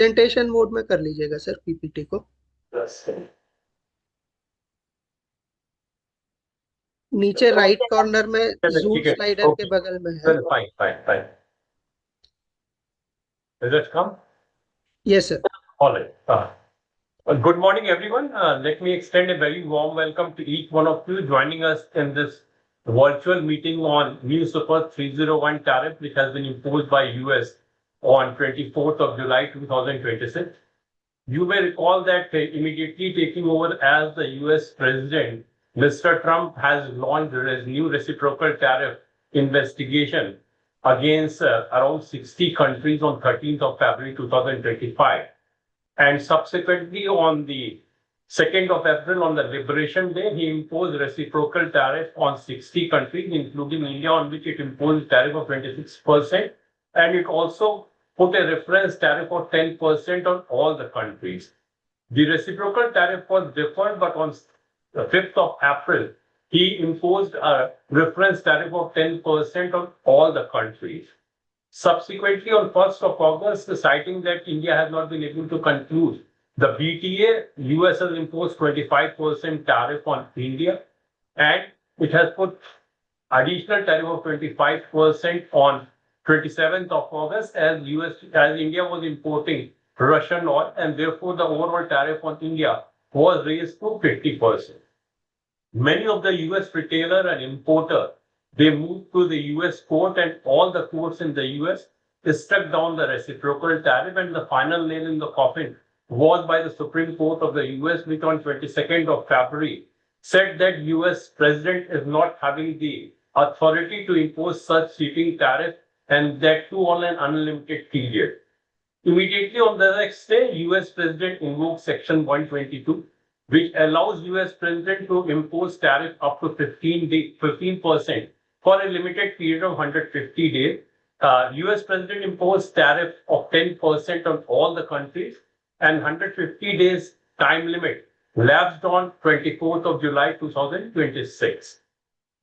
Presentation mode में कर लीजिएगा सर पीपीटी को। नीचे राइट कॉर्नर में जूम स्लाइडर के बगल में है। Fine. Does that come? Yes, sir. All right. Good morning, everyone. Let me extend a very warm welcome to each one of you joining us in this virtual meeting on new Super 301 tariff, which has been imposed by US on 24th of July 2026. You may recall that immediately taking over as the US president, Mr. Trump has launched his new reciprocal tariff investigation against around 60 countries on 13th of February 2025. And subsequently on the 2nd of April, on the Liberation Day, he imposed reciprocal tariff on 60 countries, including India, on which it imposed tariff of 26%. And it also put a reference tariff of 10% on all the countries. The reciprocal tariff was deferred, but on the 5th of April, he imposed a reference tariff of 10% on all the countries. Subsequently, on 1st of August, citing that India has not been able to conclude the BTA, US has imposed 25% tariff on India, and it has put additional tariff of 25% on 27th of August as India was importing Russian oil, and therefore the overall tariff on India was raised to 50%. Many of the US retailer and importer, they moved to the US court, and all the courts in the US struck down the reciprocal tariff, and the final nail in the coffin was by the Supreme Court of the US, which on 22nd of February said that US president is not having the authority to impose such sweeping tariff, and that too on an unlimited period. Immediately on the next day, US president invoked section 122, which allows US president to impose tariff up to 15% for a limited period of 150 days. US president imposed tariff of 10% on all the countries, and 150 days time limit lapsed on 24th of July 2026.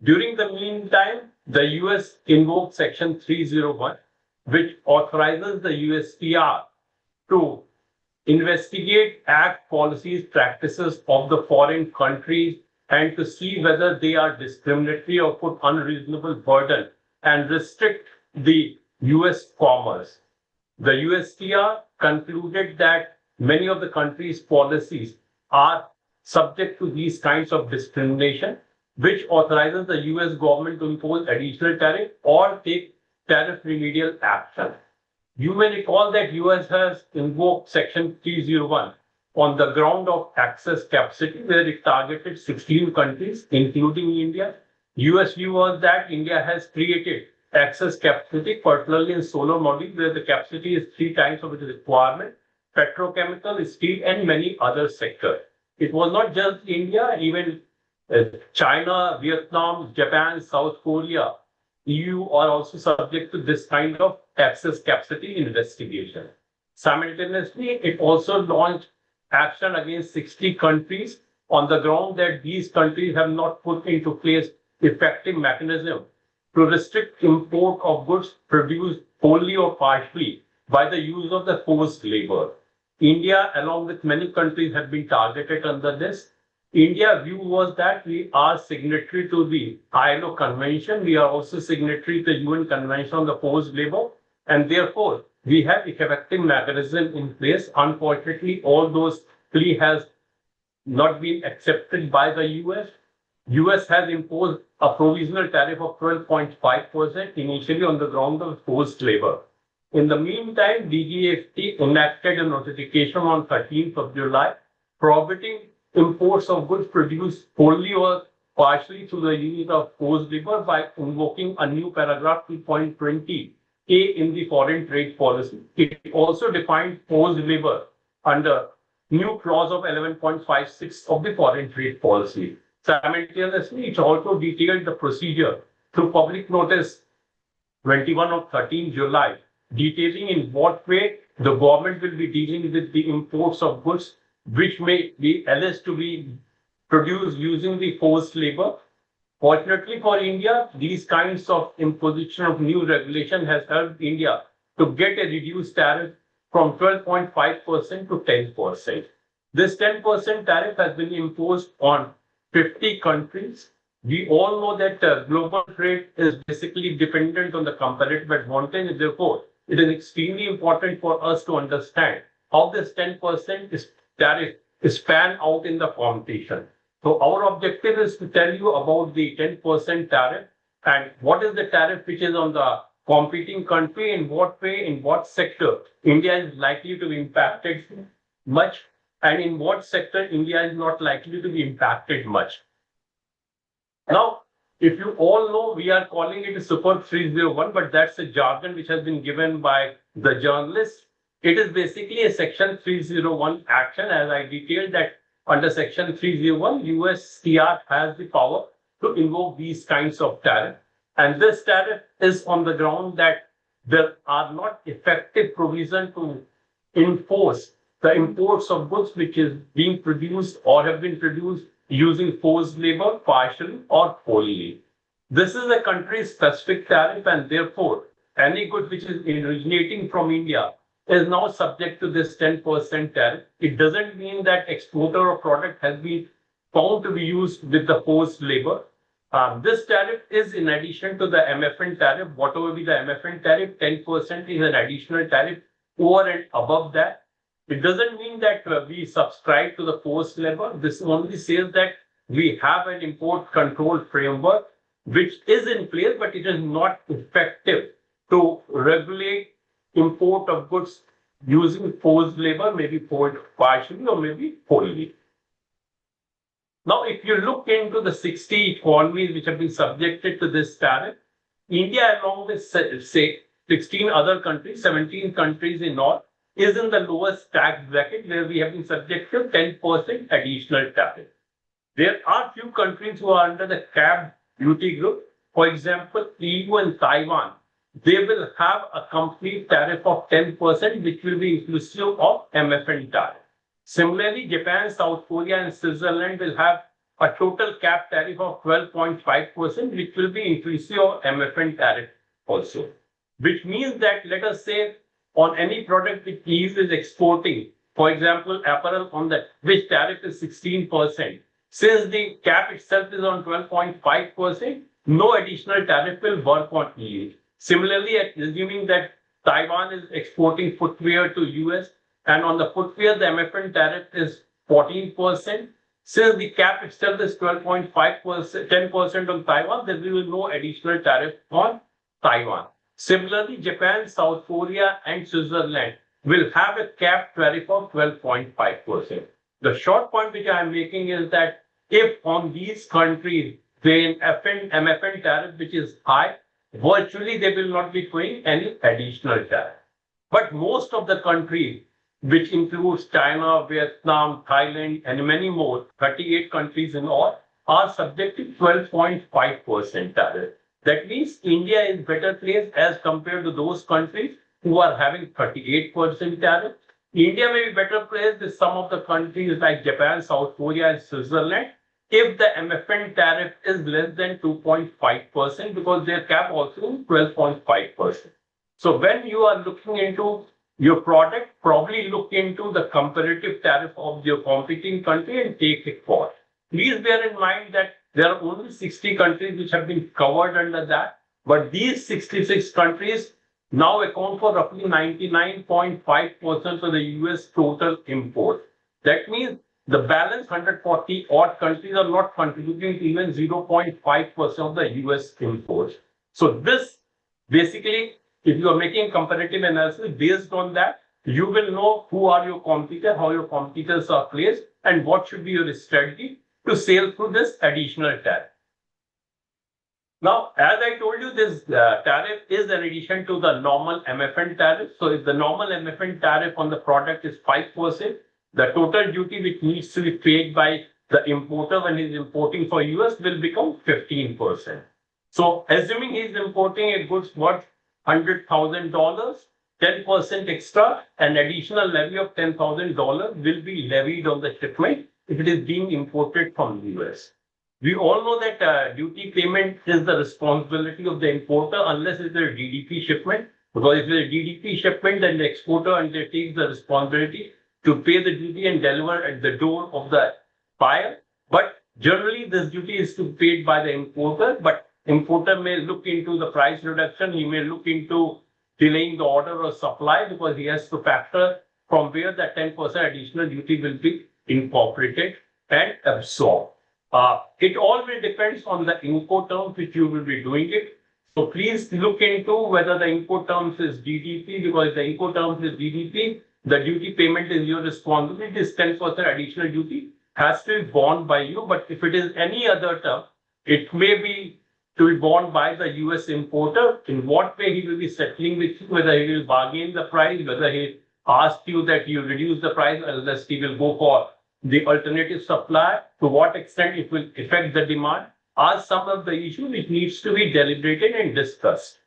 During the meantime, the US invoked section 301, which authorizes the USTR to investigate act policies, practices of the foreign countries, and to see whether they are discriminatory or put unreasonable burden and restrict the US commerce. The USTR concluded that many of the countries' policies are subject to these kinds of discrimination, which authorizes the US government to impose additional tariff or take tariff remedial action. You may recall that US has invoked section 301 on the ground of access capacity, where it targeted 16 countries, including India. US view was that India has created access capacity, particularly in solar module, where the capacity is 3 times of its requirement, petrochemical, steel, and many other sectors. It was not just India, even China, Vietnam, Japan, South Korea, EU are also subject to this kind of access capacity investigation. Simultaneously, it also launched action against 60 countries on the ground that these countries have not put into place effective mechanism to restrict import of goods produced wholly or partially by the use of the forced labor. India, along with many countries, have been targeted under this. India's view was that we are signatory to the ILO convention. We are also signatory to the UN Convention on the Forced Labor, and therefore we have effective mechanism in place. Unfortunately, all those plea has not been accepted by the US. US has imposed a provisional tariff of 12.5% initially on the ground of forced labor. In the meantime, DGFT enacted a notification on 13th of July prohibiting imports of goods produced wholly or partially through the use of forced labor by invoking a new paragraph 2.20A in the foreign trade policy. It also defined forced labor under new clause of 11.56 of the foreign trade policy. Simultaneously, it also detailed the procedure through public notice 21 of 13 July, detailing in what way the government will be dealing with the imports of goods which may be alleged to be produced using the forced labor. Fortunately for India, these kinds of imposition of new regulation has helped India to get a reduced tariff from 12.5% to 10%. This 10% tariff has been imposed on 50 countries. We all know that global trade is basically dependent on the competitive advantage. Therefore, it is extremely important for us to understand how this 10% tariff is panned out in the competition. So our objective is to tell you about the 10% tariff and what is the tariff which is on the competing country, in what way, in what sector India is likely to be impacted much, and in what sector India is not likely to be impacted much. Now, if you all know, we are calling it a Super 301, but that's a jargon which has been given by the journalists. It is basically a Section 301 action, as I detailed that under Section 301, USTR has the power to invoke these kinds of tariff. And this tariff is on the ground that there are not effective provision to enforce the imports of goods which is being produced or have been produced using forced labor, partially or wholly. This is a country-specific tariff, and therefore, any good which is originating from India is now subject to this 10% tariff. It doesn't mean that exporter of product has been found to be used with the forced labor. This tariff is in addition to the MFN tariff. Whatever be the MFN tariff, 10% is an additional tariff over and above that. It doesn't mean that we subscribe to the forced labor. This only says that we have an import control framework which is in place, but it is not effective to regulate import of goods using forced labor, maybe partially or maybe wholly. Now, if you look into the 60 economies which have been subjected to this tariff, India, along with, say, 16 other countries, 17 countries in all, is in the lowest tax bracket where we have been subject to 10% additional tariff. There are few countries who are under the capped duty group. For example, EU and Taiwan, they will have a complete tariff of 10%, which will be inclusive of MFN tariff. Similarly, Japan, South Korea, and Switzerland will have a total cap tariff of 12.5%, which will be inclusive of MFN tariff also. Which means that, let us say, on any product which EU is exporting, for example, apparel on that, which tariff is 16%. Since the cap itself is on 12.5%, no additional tariff will work on EU. Similarly, assuming that Taiwan is exporting footwear to US, and on the footwear, the MFN tariff is 14%. Since the cap itself is 12.5%, 10% on Taiwan, there will be no additional tariff on Taiwan. Similarly, Japan, South Korea, and Switzerland will have a cap tariff of 12.5%. The short point which I am making is that if on these countries the MFN tariff which is high, virtually they will not be paying any additional tariff. But most of the countries, which includes China, Vietnam, Thailand, and many more, 38 countries in all, are subject to 12.5% tariff. That means India is better placed as compared to those countries who are having 38% tariff. India may be better placed with some of the countries like Japan, South Korea, and Switzerland if the MFN tariff is less than 2.5% because their cap also is 12.5%. So when you are looking into your product, probably look into the comparative tariff of your competing country and take it forward. Please bear in mind that there are only 60 countries which have been covered under that, but these 66 countries now account for roughly 99.5% of the US total import. That means the balance 140 odd countries are not contributing to even 0.5% of the US imports. So this basically, if you are making comparative analysis based on that, you will know who are your competitors, how your competitors are placed, and what should be your strategy to sail through this additional tariff. Now, as I told you, this tariff is in addition to the normal MFN tariff. So if the normal MFN tariff on the product is 5%, the total duty which needs to be paid by the importer when he's importing for US will become 15%. So assuming he's importing a goods worth $100,000, 10% extra, an additional levy of $10,000 will be levied on the shipment if it is being imported from the US. We all know that duty payment is the responsibility of the importer unless it's a DDP shipment. Because if it's a DDP shipment, then the exporter undertakes the responsibility to pay the duty and deliver at the door of the buyer. But generally, this duty is to be paid by the importer, but importer may look into the price reduction. He may look into delaying the order or supply because he has to factor from where that 10% additional duty will be incorporated and absorbed. It all will depends on the Incoterms which you will be doing it. So please look into whether the Incoterms is DDP, because the Incoterms is DDP, the duty payment is your responsibility. This 10% additional duty has to be borne by you. But if it is any other term, it may be to be borne by the US importer. In what way he will be settling with you, whether he will bargain the price, whether he asks you that you reduce the price, unless he will go for the alternative supply, to what extent it will affect the demand, are some of the issues which needs to be deliberated and discussed.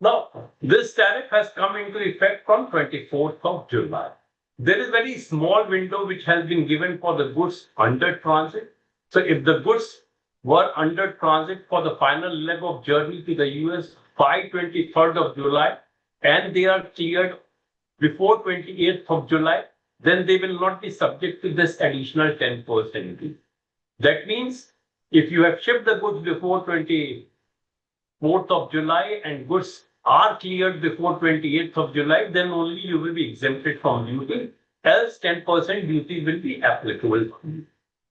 Now, this tariff has come into effect from 24th of July. There is a very small window which has been given for the goods under transit. So if the goods were under transit for the final leg of journey to the US by 23rd of July, and they are cleared before 28th of July, then they will not be subject to this additional 10% duty. That means if you have shipped the goods before 24th of July and goods are cleared before 28th of July, then only you will be exempted from duty, else 10% duty will be applicable.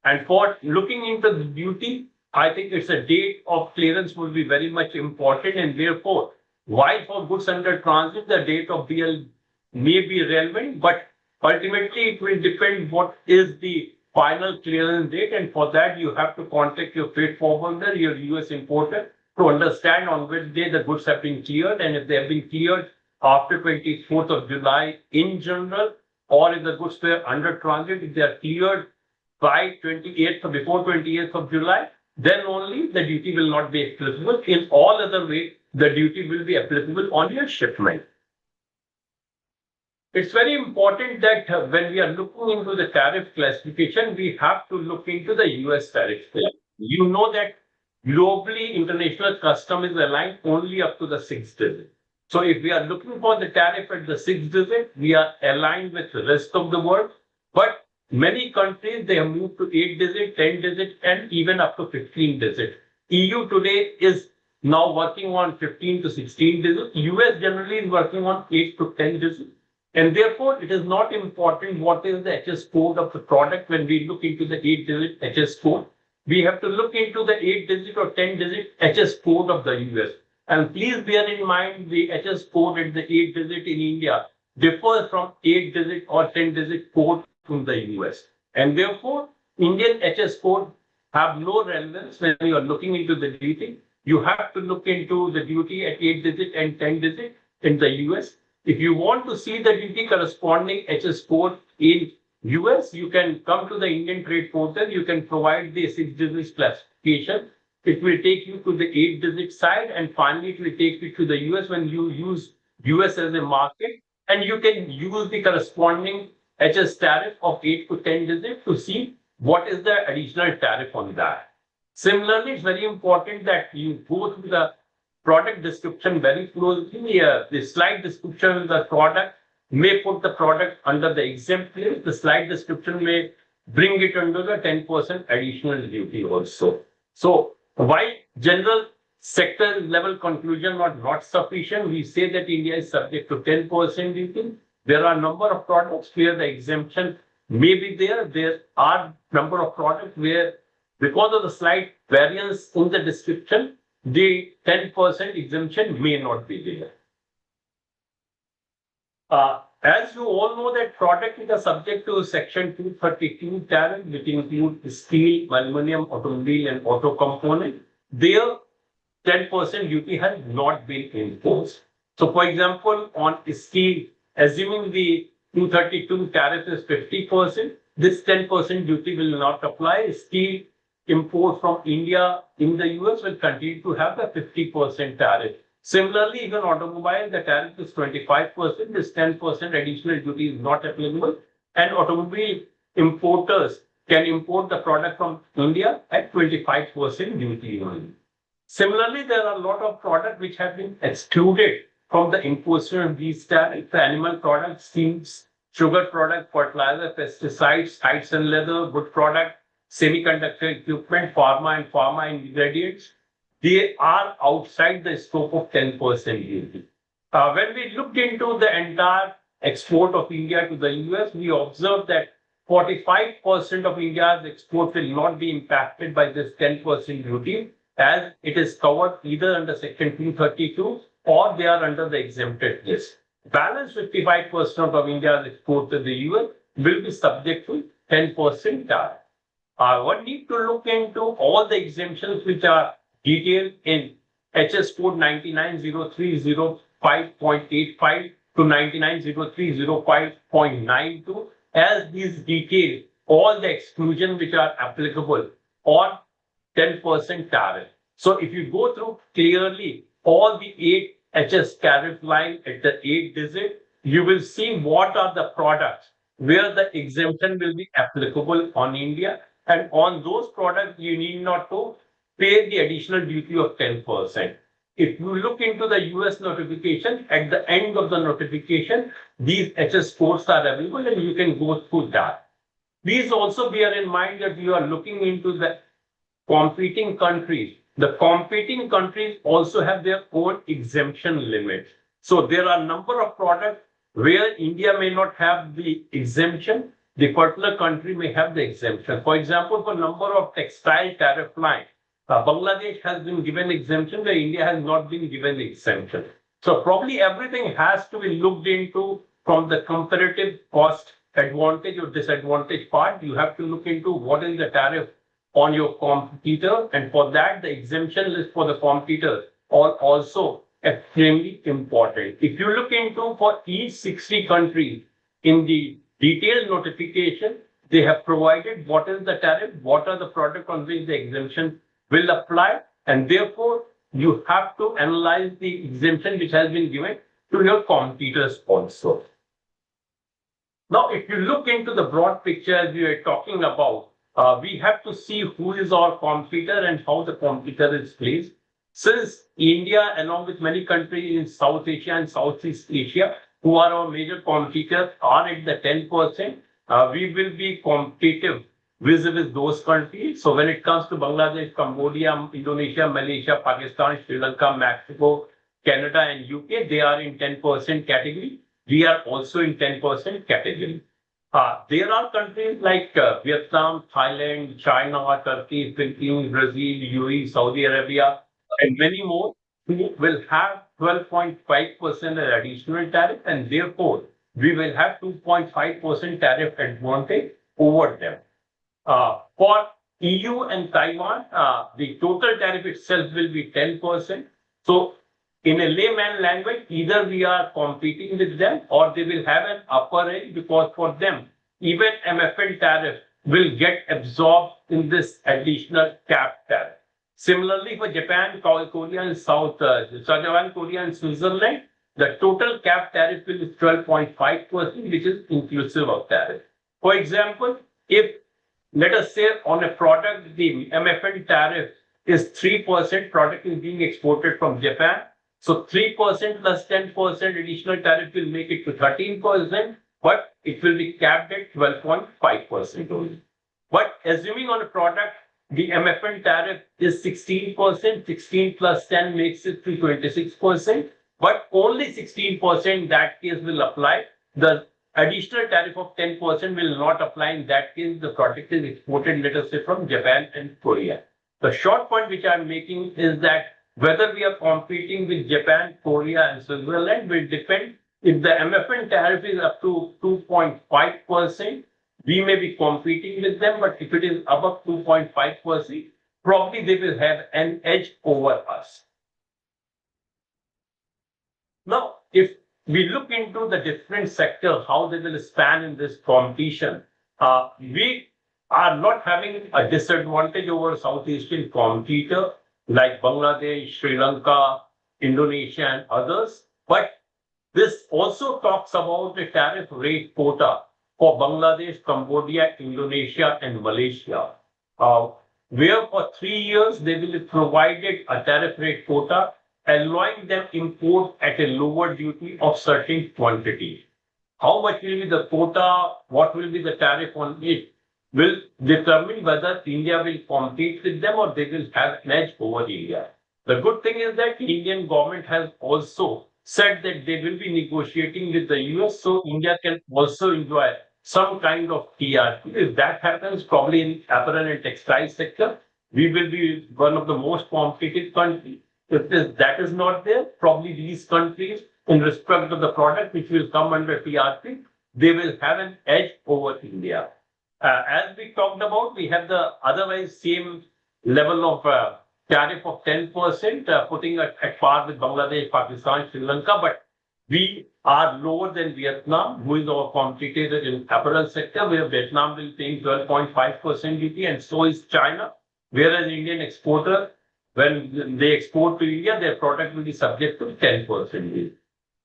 And for looking into the duty, I think it's a date of clearance will be very much important, and therefore, while for goods under transit, the date of BL may be relevant, but ultimately it will depend what is the final clearance date, and for that you have to contact your freight forwarder, your US importer, to understand on which day the goods have been cleared, and if they have been cleared after 24th of July in general, or if the goods were under transit, if they are cleared by 28th or before 28th of July, then only the duty will not be applicable. In all other way, the duty will be applicable on your shipment. It's very important that when we are looking into the tariff classification, we have to look into the US tariff. You know that globally, international custom is aligned only up to the 6th digit. So if we are looking for the tariff at the 6th digit, we are aligned with the rest of the world. But many countries, they have moved to 8 digit, 10 digit, and even up to 15 digit. EU today is now working on 15 to 16 digit. US generally is working on 8 to 10 digit. And therefore, it is not important what is the HS code of the product when we look into the 8-digit HS code. We have to look into the 8-digit or 10-digit HS code of the US. And please bear in mind the HS code at the 8-digit in India differs from 8-digit or 10-digit code from the US. And therefore, Indian HS code have no relevance when you are looking into the duty. You have to look into the duty at 8-digit and 10-digit in the US. If you want to see the duty corresponding HS code in US, you can come to the Indian Trade Portal. You can provide the 6-digit classification. It will take you to the 8-digit side, and finally it will take you to the US when you use US as a market, and you can use the corresponding HS tariff of 8 to 10 digit to see what is the additional tariff on that. Similarly, it's very important that you go through the product description very closely. The slide description of the product may put the product under the exempt list. The slide description may bring it under the 10% additional duty also. So while general sector level conclusion are not sufficient, we say that India is subject to 10% duty. There are a number of products where the exemption may be there. There are a number of products where, because of the slight variance in the description, the 10% exemption may not be there. As you all know, that product is subject to Section 232 tariff, which includes steel, aluminum, automobile, and auto component. There, 10% duty has not been imposed. So, for example, on steel, assuming the 232 tariff is 50%, this 10% duty will not apply. Steel import from India in the US will continue to have the 50% tariff. Similarly, even automobile, the tariff is 25%. This 10% additional duty is not applicable. And automobile importers can import the product from India at 25% duty only. Similarly, there are a lot of products which have been excluded from the imposition of these tariffs. The animal products, seeds, sugar product, fertilizer, pesticides, hides and leather, wood product, semiconductor equipment, pharma and pharma ingredients, they are outside the scope of 10% duty. When we looked into the entire export of India to the US, we observed that 45% of India's export will not be impacted by this 10% duty, as it is covered either under Section 232 or they are under the exempted list. Balance 55% of India's export to the US will be subject to 10% tariff. One need to look into all the exemptions which are detailed in HS code 990305.85 to 990305.92, as these detail all the exclusions which are applicable on 10% tariff. So if you go through clearly all the 8 HS tariff line at the 8 digit, you will see what are the products where the exemption will be applicable on India. And on those products, you need not to pay the additional duty of 10%. If you look into the US notification, at the end of the notification, these HS codes are available and you can go through that. Please also bear in mind that you are looking into the competing countries. The competing countries also have their own exemption limits. So there are a number of products where India may not have the exemption, the particular country may have the exemption. For example, for number of textile tariff lines, Bangladesh has been given exemption where India has not been given the exemption. So probably everything has to be looked into from the comparative cost advantage or disadvantage part. You have to look into what is the tariff on your competitor, and for that the exemption list for the competitor are also extremely important. If you look into for each 60 countries in the detailed notification, they have provided what is the tariff, what are the products on which the exemption will apply, and therefore you have to analyze the exemption which has been given to your competitors also. Now, if you look into the broad picture as we are talking about, we have to see who is our competitor and how the competitor is placed. Since India, along with many countries in South Asia and Southeast Asia, who are our major competitors, are at the 10%, we will be competitive with those countries. So when it comes to Bangladesh, Cambodia, Indonesia, Malaysia, Pakistan, Sri Lanka, Mexico, Canada, and UK, they are in 10% category. We are also in 10% category. There are countries like Vietnam, Thailand, China, Turkey, Philippines, Brazil, UAE, Saudi Arabia, and many more who will have 12.5% additional tariff, and therefore we will have 2.5% tariff advantage over them. For EU and Taiwan, the total tariff itself will be 10%. So in a layman language, either we are competing with them or they will have an upper edge, because for them, even MFN tariff will get absorbed in this additional cap tariff. Similarly, for Japan, Korea, and Japan, Korea, and Switzerland, the total cap tariff will be 12.5%, which is inclusive of tariff. For example, if let us say on a product, the MFN tariff is 3%, product is being exported from Japan. So 3% plus 10% additional tariff will make it to 13%, but it will be capped at 12.5% only. But assuming on a product, the MFN tariff is 16%, 16 plus 10 makes it to 26%, but only 16% in that case will apply. The additional tariff of 10% will not apply. In that case, the product is exported, let us say, from Japan and Korea. The short point which I'm making is that whether we are competing with Japan, Korea, and Switzerland will depend. If the MFN tariff is up to 2.5%, we may be competing with them, but if it is above 2.5%, probably they will have an edge over us. Now, if we look into the different sectors, how they will span in this competition, we are not having a disadvantage over South Asian competitor like Bangladesh, Sri Lanka, Indonesia, and others. But this also talks about the tariff rate quota for Bangladesh, Cambodia, Indonesia, and Malaysia. where for 3 years they will provide a tariff rate quota, allowing them import at a lower duty of certain quantity. How much will be the quota, what will be the tariff on it, will determine whether India will compete with them or they will have an edge over India. The good thing is that the Indian government has also said that they will be negotiating with the US, so India can also enjoy some kind of TRP. If that happens, probably in apparel and textile sector, we will be one of the most competitive countries. If that is not there, probably these countries, in respect of the product which will come under TRP, they will have an edge over India. As we talked about, we have the otherwise same level of tariff of 10%, putting at par with Bangladesh, Pakistan, Sri Lanka, but we are lower than Vietnam, who is our competitor in apparel sector, where Vietnam will pay 12.5% duty, and so is China, whereas Indian exporter, when they export to India, their product will be subject to 10% duty.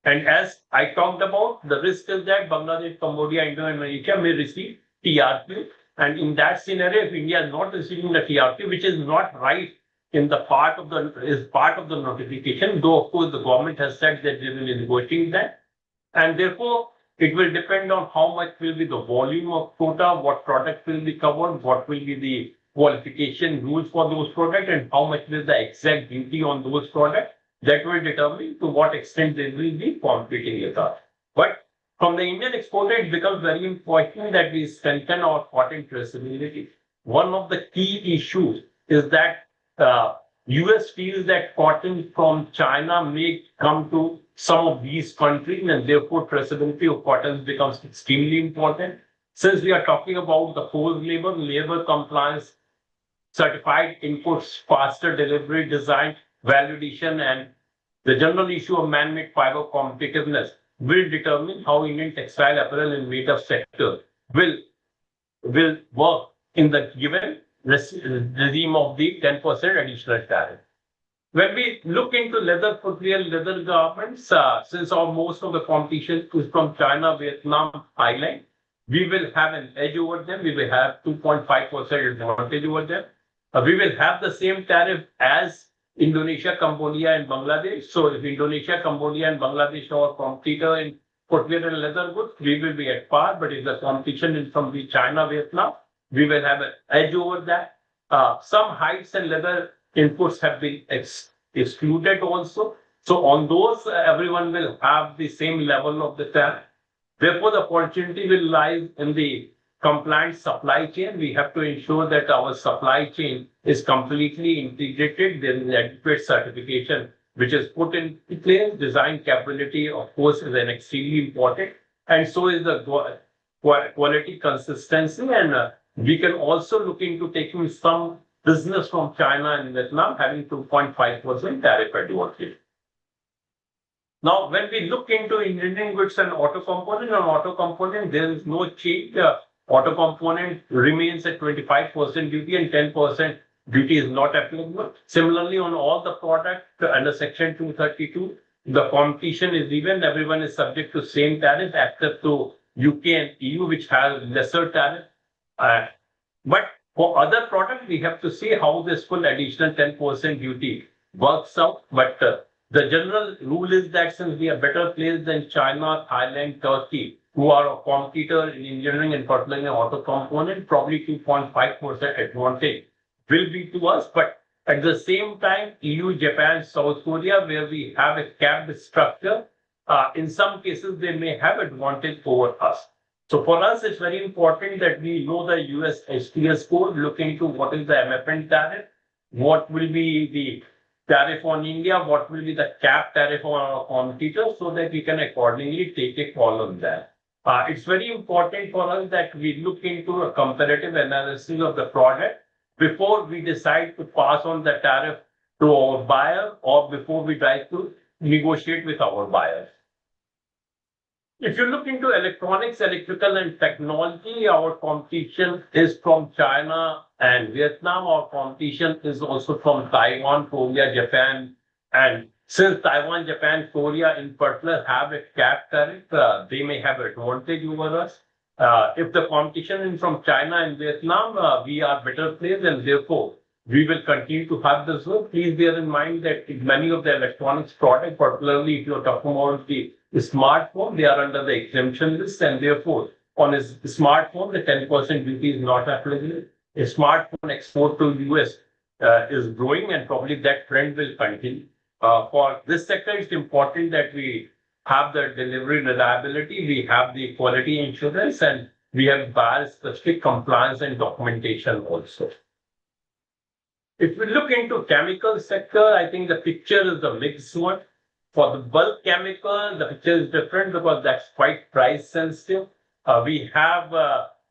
And as I talked about, the risk is that Bangladesh, Cambodia, Indonesia may receive TRP. And in that scenario, if India is not receiving the TRP, which is not right in the part of the notification, though of course the government has said that they will be negotiating that. And therefore, it will depend on how much will be the volume of quota, what product will be covered, what will be the qualification rules for those products, and how much will the exact duty on those products. That will determine to what extent they will be competing with us. But from the Indian exporter, it becomes very important that we strengthen our cotton traceability. One of the key issues is that US feels that cotton from China may come to some of these countries, and therefore traceability of cotton becomes extremely important. Since we are talking about the forced labor compliance, certified inputs, faster delivery design, validation, and the general issue of man-made fiber competitiveness will determine how Indian textile, apparel, and native sector will work in the given regime of the 10% additional tariff. When we look into leather footwear, leather garments, since most of the competition is from China, Vietnam, Thailand, we will have an edge over them. We will have 2.5% advantage over them. We will have the same tariff as Indonesia, Cambodia, and Bangladesh. So if Indonesia, Cambodia, and Bangladesh are competitor in footwear and leather goods, we will be at par. But if the competition is from the China, Vietnam, we will have an edge over that. Some hides and leather inputs have been excluded also. So on those, everyone will have the same level of the tariff. Therefore, the opportunity will lie in the compliant supply chain. We have to ensure that our supply chain is completely integrated. There is adequate certification which is put in place. Design capability, of course, is an extremely important, and so is the quality consistency. And we can also look into taking some business from China and Vietnam having 2.5% tariff advantage. Now, when we look into engineering goods and auto component, there is no change. Auto component remains at 25% duty and 10% duty is not applicable. Similarly, on all the products under Section 232, the competition is even. Everyone is subject to same tariff except to UK and EU, which has lesser tariff. But for other products, we have to see how this full additional 10% duty works out. But the general rule is that since we are better placed than China, Thailand, Turkey, who are a competitor in engineering and particularly auto component, probably 2.5% advantage will be to us. But at the same time, EU, Japan, South Korea, where we have a capped structure, in some cases, they may have advantage over us. So for us, it's very important that we know the US STS code, look into what is the MFN tariff, what will be the tariff on India, what will be the cap tariff on our competitors, so that we can accordingly take a call on that. It's very important for us that we look into a comparative analysis of the product before we decide to pass on the tariff to our buyer or before we try to negotiate with our buyers. If you look into electronics, electrical, and technology, our competition is from China and Vietnam. Our competition is also from Taiwan, Korea, Japan. And since Taiwan, Japan, Korea in particular have a cap tariff, they may have advantage over us. If the competition is from China and Vietnam, we are better placed, and therefore we will continue to have this growth. Please bear in mind that many of the electronics products, particularly if you're talking about the smartphone, they are under the exemption list, and therefore on a smartphone, the 10% duty is not applicable. A smartphone export to US is growing, and probably that trend will continue. For this sector, it's important that we have the delivery reliability, we have the quality insurance, and we have buyer-specific compliance and documentation also. If we look into chemical sector, I think the picture is a mixed one. For the bulk chemical, the picture is different because that's quite price sensitive. We have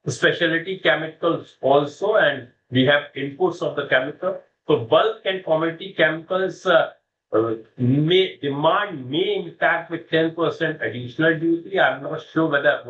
specialty chemicals also, and we have inputs of the chemical. So bulk and commodity chemicals demand may impact with 10% additional duty. I'm not sure whether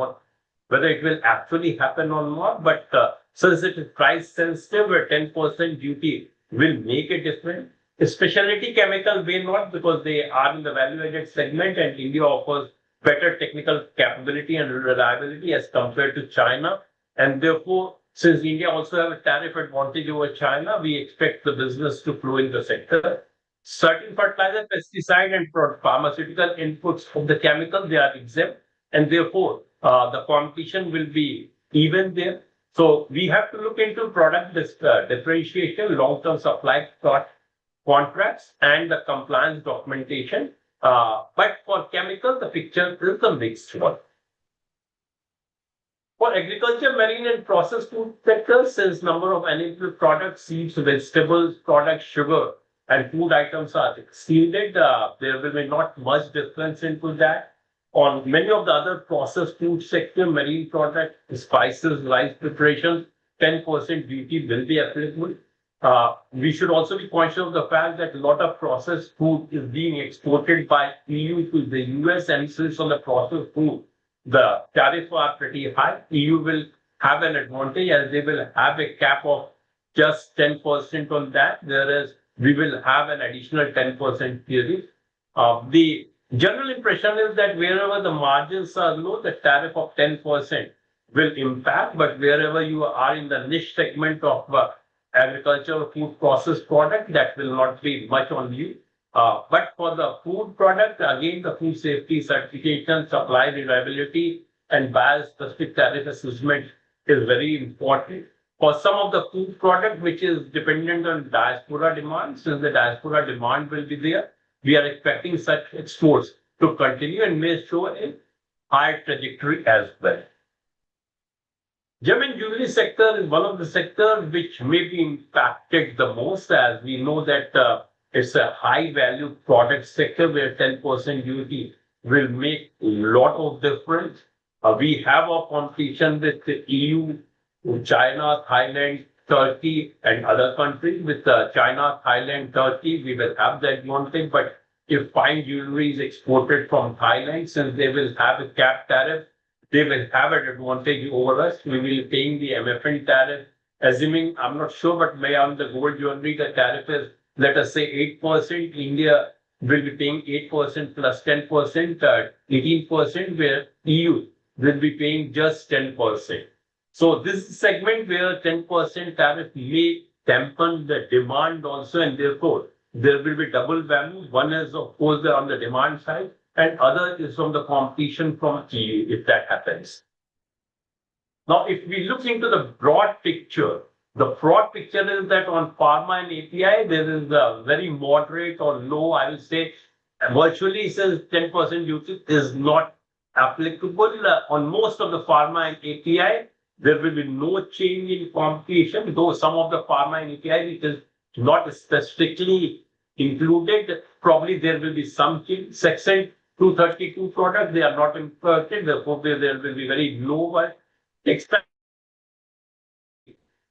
it will actually happen or not, but since it is price sensitive, a 10% duty will make a difference. Specialty chemical may not, because they are in the value-added segment, and India offers better technical capability and reliability as compared to China. And therefore, since India also have a tariff advantage over China, we expect the business to flow in the sector. Certain fertilizer, pesticide, and pharmaceutical inputs of the chemical, they are exempt, and therefore the competition will be even there. So we have to look into product differentiation, long-term supply contracts, and the compliance documentation. But for chemical, the picture is a mixed one. For agriculture, marine, and processed food sector, since number of animal products, seeds, vegetables, products, sugar, and food items are exceeded, there will be not much difference into that. On many of the other processed food sector, marine products, spices, rice preparations, 10% duty will be applicable. We should also be conscious of the fact that a lot of processed food is being exported by EU to the US, and since on the processed food, the tariffs are pretty high. EU will have an advantage as they will have a cap of just 10% on that, whereas we will have an additional 10% tariff. The general impression is that wherever the margins are low, the tariff of 10% will impact, but wherever you are in the niche segment of agricultural food processed product, that will not be much on you. But for the food product, again, the food safety certification, supply reliability, and buyer-specific tariff assessment is very important. For some of the food product, which is dependent on diaspora demand, since the diaspora demand will be there, we are expecting such exports to continue and may show a higher trajectory as well. Gem and jewelry sector is one of the sectors which may be impacted the most, as we know that it's a high value product sector where 10% duty will make a lot of difference. We have a competition with the EU, China, Thailand, Turkey, and other countries. With China, Thailand, Turkey, we will have that advantage. But if fine jewelry is exported from Thailand, since they will have a cap tariff, they will have an advantage over us. We will be paying the MFN tariff, assuming, I'm not sure, but may on the gold jewelry, the tariff is, let us say, 8%. India will be paying 8% plus 10%, 18%, where EU will be paying just 10%. So this is a segment where 10% tariff may dampen the demand also, and therefore there will be double value. One is, of course, on the demand side, and other is from the competition from EU, if that happens. Now, if we look into the broad picture is that on pharma and API, there is a very moderate or low, I will say, virtually says 10% duty is not applicable. On most of the pharma and API, there will be no change in competition, though some of the pharma and API, which is not specifically included, probably there will be some change. Section 232 products, they are not imported, therefore there will be very low expect.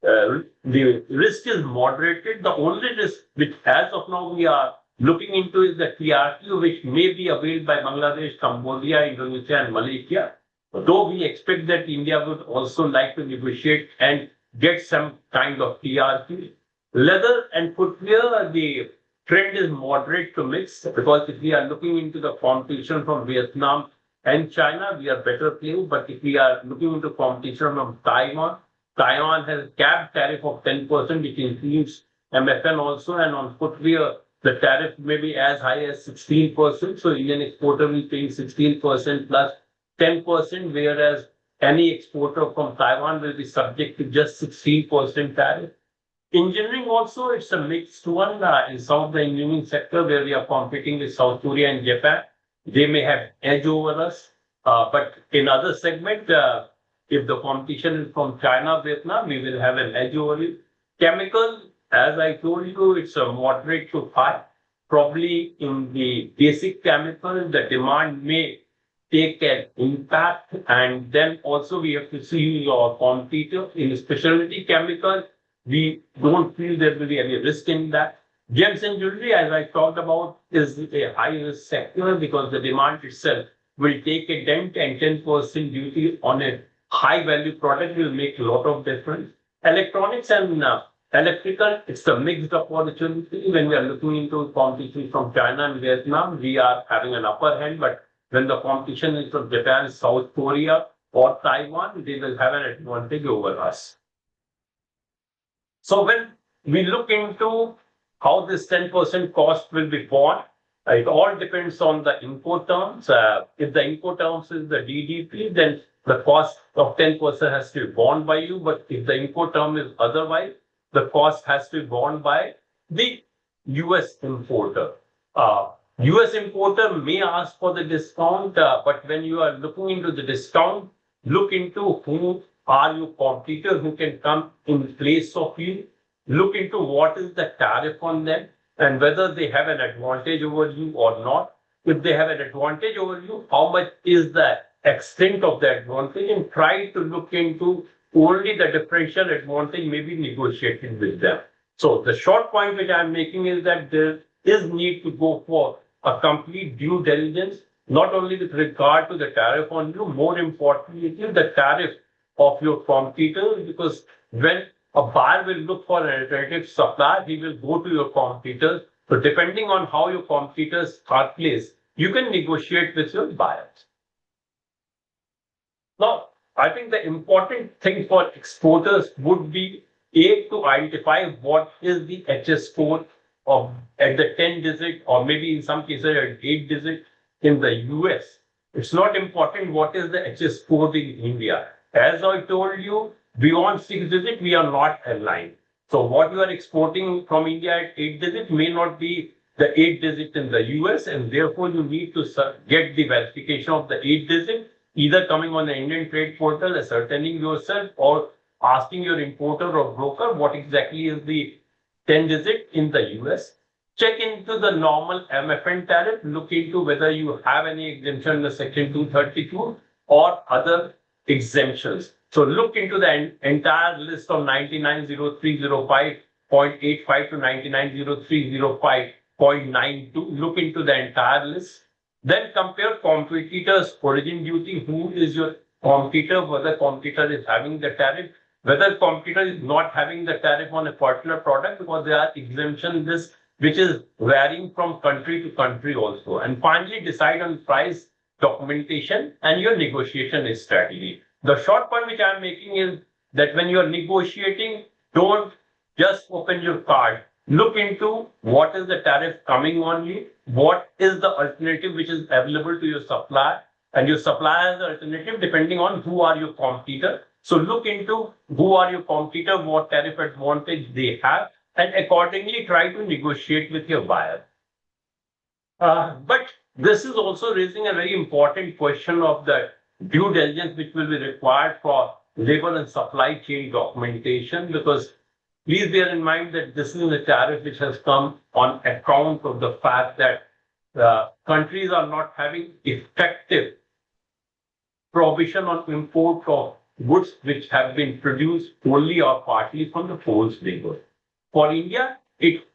The risk is moderated. The only risk which as of now we are looking into is the TRQ, which may be availed by Bangladesh, Cambodia, Indonesia, and Malaysia. Though we expect that India would also like to negotiate and get some kind of TRQ. Leather and footwear, the trend is moderate to mixed, because if we are looking into the competition from Vietnam and China, we are better placed. But if we are looking into competition from Taiwan, Taiwan has capped tariff of 10%, which includes MFN also, and on footwear, the tariff may be as high as 16%. So Indian exporter will pay 16% plus 10%, whereas any exporter from Taiwan will be subject to just 16% tariff. Engineering also, it's a mixed one. In some of the engineering sector where we are competing with South Korea and Japan, they may have edge over us. But in other segment, if the competition is from China, Vietnam, we will have an edge over it. Chemical, as I told you, it's a moderate to high. Probably in the basic chemical, the demand may take an impact. And then also we have to see your competitor in specialty chemical. We don't feel there will be any risk in that. Gems and jewelry, as I talked about, is a high risk sector because the demand itself will take a dent, and 10% duty on a high value product will make a lot of difference. Electronics and electrical, it's a mixed opportunity. When we are looking into competition from China and Vietnam, we are having an upper hand, but when the competition is from Japan, South Korea, or Taiwan, they will have an advantage over us. So when we look into how this 10% cost will be borne, it all depends on the input terms. If the input terms is the DDP, then the cost of 10% has to be borne by you. But if the input term is otherwise, the cost has to be borne by the US importer. US importer may ask for the discount, but when you are looking into the discount, look into who are your competitors who can come in place of you. Look into what is the tariff on them and whether they have an advantage over you or not. If they have an advantage over you, how much is the extent of the advantage, and try to look into only the differential advantage may be negotiated with them. So the short point which I'm making is that there is need to go for a complete due diligence, not only with regard to the tariff on you, more importantly, the tariff of your competitors, because when a buyer will look for an alternative supplier, he will go to your competitors. So depending on how your competitors are placed, you can negotiate with your buyers. Now, I think the important thing for exporters would be to identify what is the HS code of at the 10-digit or maybe in some cases at 8-digit in the US. It's not important what is the HS code in India. As I told you, beyond 6-digit, we are not aligned. So what you are exporting from India at 8-digit may not be the 8-digit in the US, and therefore you need to get the verification of the 8-digit, either coming on the Indian trade portal, ascertaining yourself, or asking your importer or broker what exactly is the 10-digit in the US. Check into the normal MFN tariff, look into whether you have any exemption in the Section 232 or other exemptions. So look into the entire list of 990305.85 to 990305.92. Look into the entire list. Then compare competitors' origin duty. Who is your competitor? Whether competitor is having the tariff, whether competitor is not having the tariff on a particular product, because there are exemption lists which is varying from country to country also. And finally, decide on price, documentation, and your negotiation strategy. The short point which I am making is that when you are negotiating, don't just open your card. Look into what is the tariff coming on you, what is the alternative which is available to your supplier, and your supplier has the alternative depending on who are your competitor. So look into who are your competitor, what tariff advantage they have, and accordingly try to negotiate with your buyer. But this is also raising a very important question of the due diligence which will be required for labor and supply chain documentation, because please bear in mind that this is a tariff which has come on account of the fact that countries are not having effective prohibition on import of goods which have been produced wholly or partly from the forced labor. For India, it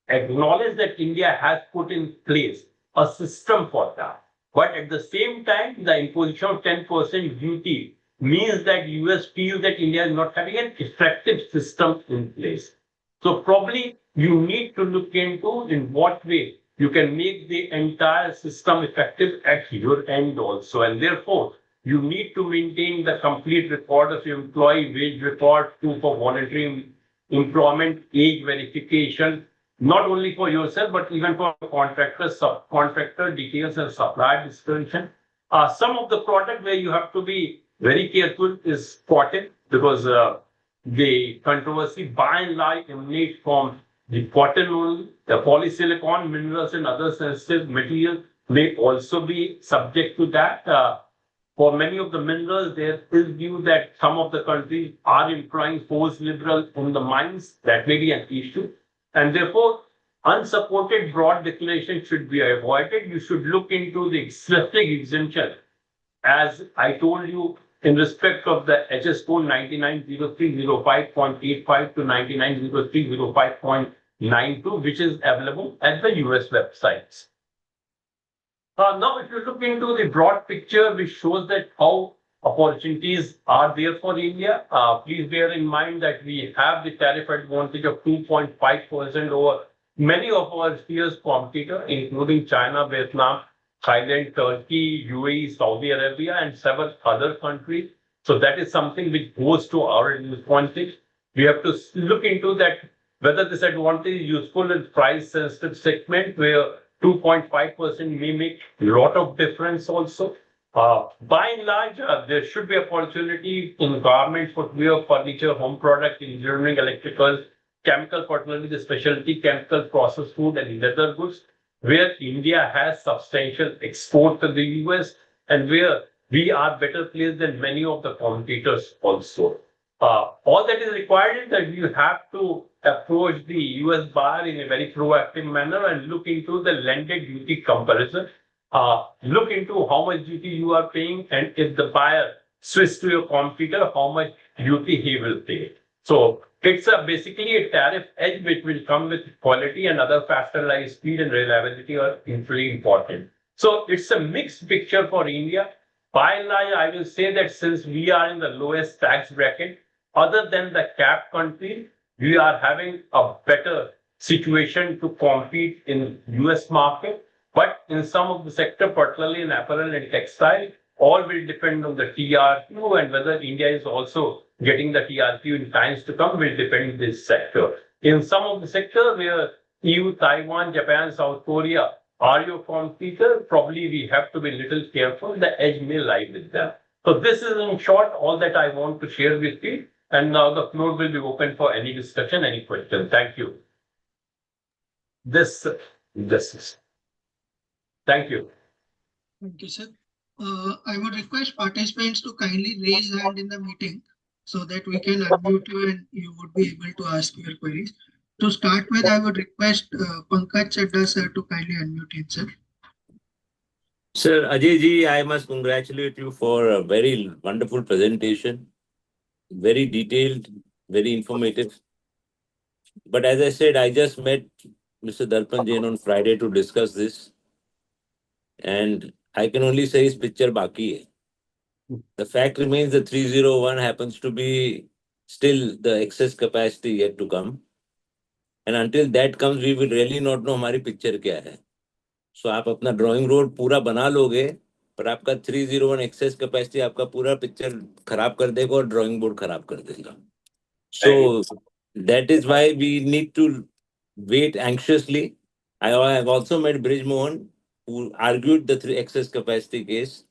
acknowledges that India has put in place a system for that. But at the same time, the imposition of 10% duty means that US feels that India is not having an effective system in place. So probably you need to look into in what way you can make the entire system effective at your end also. And therefore, you need to maintain the complete record of your employee wage record, proof of voluntary employment, age verification, not only for yourself, but even for contractors, subcontractor details and supplier description. Some of the product where you have to be very careful is cotton, because the controversy by and large emanates from the cotton only. The polysilicon, minerals, and other sensitive materials may also be subject to that. For many of the minerals, there is view that some of the countries are employing forced liberals in the mines. That may be an issue. And therefore, unsupported broad declaration should be avoided. You should look into the specific exemption. As I told you, in respect of the HS code 990305.85 to 990305.92, which is available at the US websites. Now, if you look into the broad picture, which shows that how opportunities are there for India, please bear in mind that we have the tariff advantage of 2.5% over many of our peers competitors, including China, Vietnam, Thailand, Turkey, UAE, Saudi Arabia, and several other countries. So that is something which goes to our advantage. We have to look into that, whether this advantage is useful in price sensitive segment where 2.5% may make a lot of difference also. By and large, there should be opportunity in garments, footwear, furniture, home product, engineering, electricals, chemical, fertility, the specialty chemical, processed food, and leather goods, where India has substantial export to the US and where we are better placed than many of the competitors also. All that is required is that you have to approach the US bar in a very proactive manner and look into the landed duty comparison. Look into how much duty you are paying, and if the buyer switches to your competitor, how much duty he will pay. So it's basically a tariff edge which will come with quality, and other factors like speed and reliability are equally important. So it's a mixed picture for India. By and large, I will say that since we are in the lowest tax bracket, other than the cap country, we are having a better situation to compete in US market. But in some of the sector, particularly in apparel and textile, all will depend on the TRQ, and whether India is also getting the TRQ in times to come will depend on this sector. In some of the sector where EU, Taiwan, Japan, South Korea are your competitor, probably we have to be a little careful. The edge may lie with them. So this is in short all that I want to share with you. And now the floor will be open for any discussion, any question. Thank you. This is. Thank you. Thank you, sir. I would request participants to kindly raise hand in the meeting so that we can unmute you and you would be able to ask your queries. To start with, I would request Pankaj Chadda sir to kindly unmute himself. Sir Ajay ji, I must congratulate you for a very wonderful presentation. Very detailed, very informative. But as I said, I just met Mr. Darpan Jain on Friday to discuss this. And I can only say his picture baki hai. The fact remains the 301 happens to be still the excess capacity yet to come. And until that comes, we will really not know हमारी picture क्या है. So आप अपना drawing board पूरा बना लोगे, पर आपका 301 excess capacity आपका पूरा picture खराब कर देगा और drawing board खराब कर देगा. So that is why we need to wait anxiously. I have also met Bridge Mohan, who argued the excess capacity case.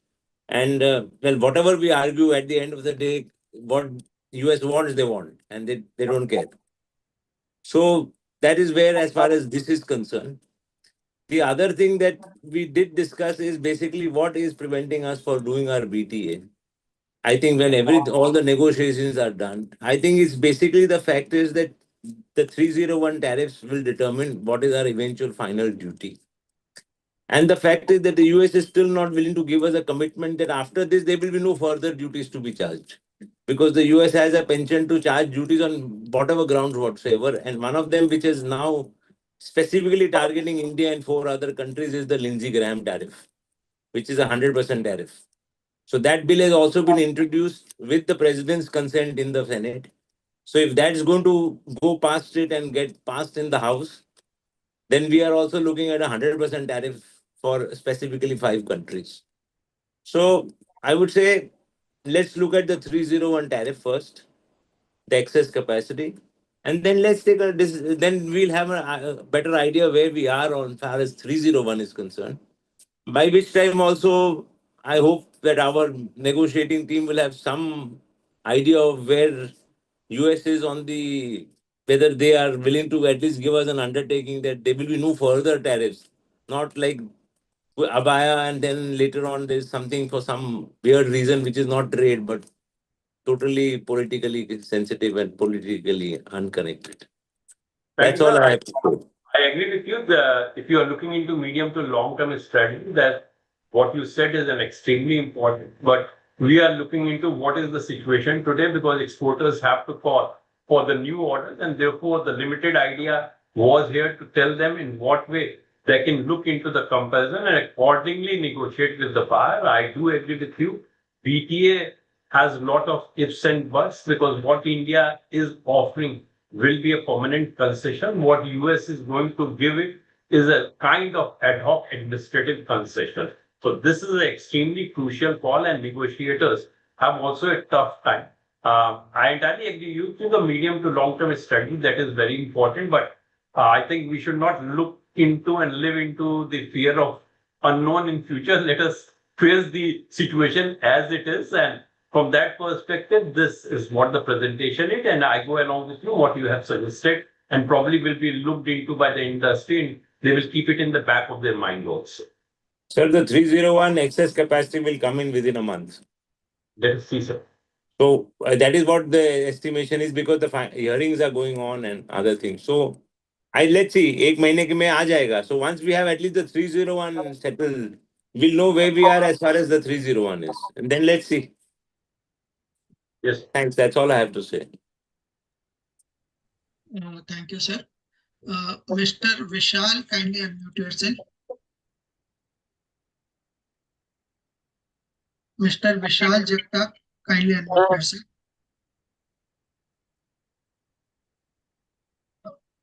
And well, whatever we argue at the end of the day, what US wants, they want, and they don't care. So that is where, as far as this is concerned. The other thing that we did discuss is basically what is preventing us for doing our BTA. I think when all the negotiations are done, I think it's basically the fact is that the 301 tariffs will determine what is our eventual final duty. And the fact is that the US is still not willing to give us a commitment that after this, there will be no further duties to be charged. Because the US has a penchant to charge duties on whatever grounds whatsoever. And one of them, which is now specifically targeting India and 4 other countries, is the Lindsey Graham tariff, which is a 100% tariff. So that bill has also been introduced with the president's consent in the Senate. So if that is going to go past it and get passed in the House, then we are also looking at 100% tariff for specifically 5 countries. So I would say, let's look at the 301 tariff first, the excess capacity, and then let's take then we'll have a better idea where we are on far as 301 is concerned. By which time also, I hope that our negotiating team will have some idea of where US is on whether they are willing to at least give us an undertaking that there will be no further tariffs, not like abaya and then later on there's something for some weird reason which is not trade but totally politically sensitive and politically unconnected. Thank That's you, all sir. I have to say. I agree with you. If you are looking into medium to long term strategy, that what you said is an extremely important. But we are looking into what is the situation today because exporters have to call for the new orders, and therefore the limited idea was here to tell them in what way they can look into the comparison and accordingly negotiate with the buyer. I do agree with you. BTA has a lot of ifs and buts because what India is offering will be a permanent concession. What US is going to give it is a kind of ad hoc administrative concession. So this is an extremely crucial call and negotiators have also a tough time. I entirely agree. You think the medium to long term strategy that is very important, but I think we should not look into and live into the fear of unknown in future. Let us face the situation as it is, and from that perspective, this is what the presentation is, and I go along with you what you have suggested, and probably will be looked into by the industry, and they will keep it in the back of their mind also. Sir, the 301 excess capacity will come in within a month. Let's see, sir. So that is what the estimation is because the hearings are going on and other things. So let's see, एक महीने के में आ जाएगा. So once we have at least the 301 settled, we'll know where we are as far as the 301 is. And then let's see. Yes. Thanks. That's all I have to say. Thank you, sir. Mr. Vishal, kindly unmute yourself. Mr. Vishal Jagtap, kindly unmute yourself.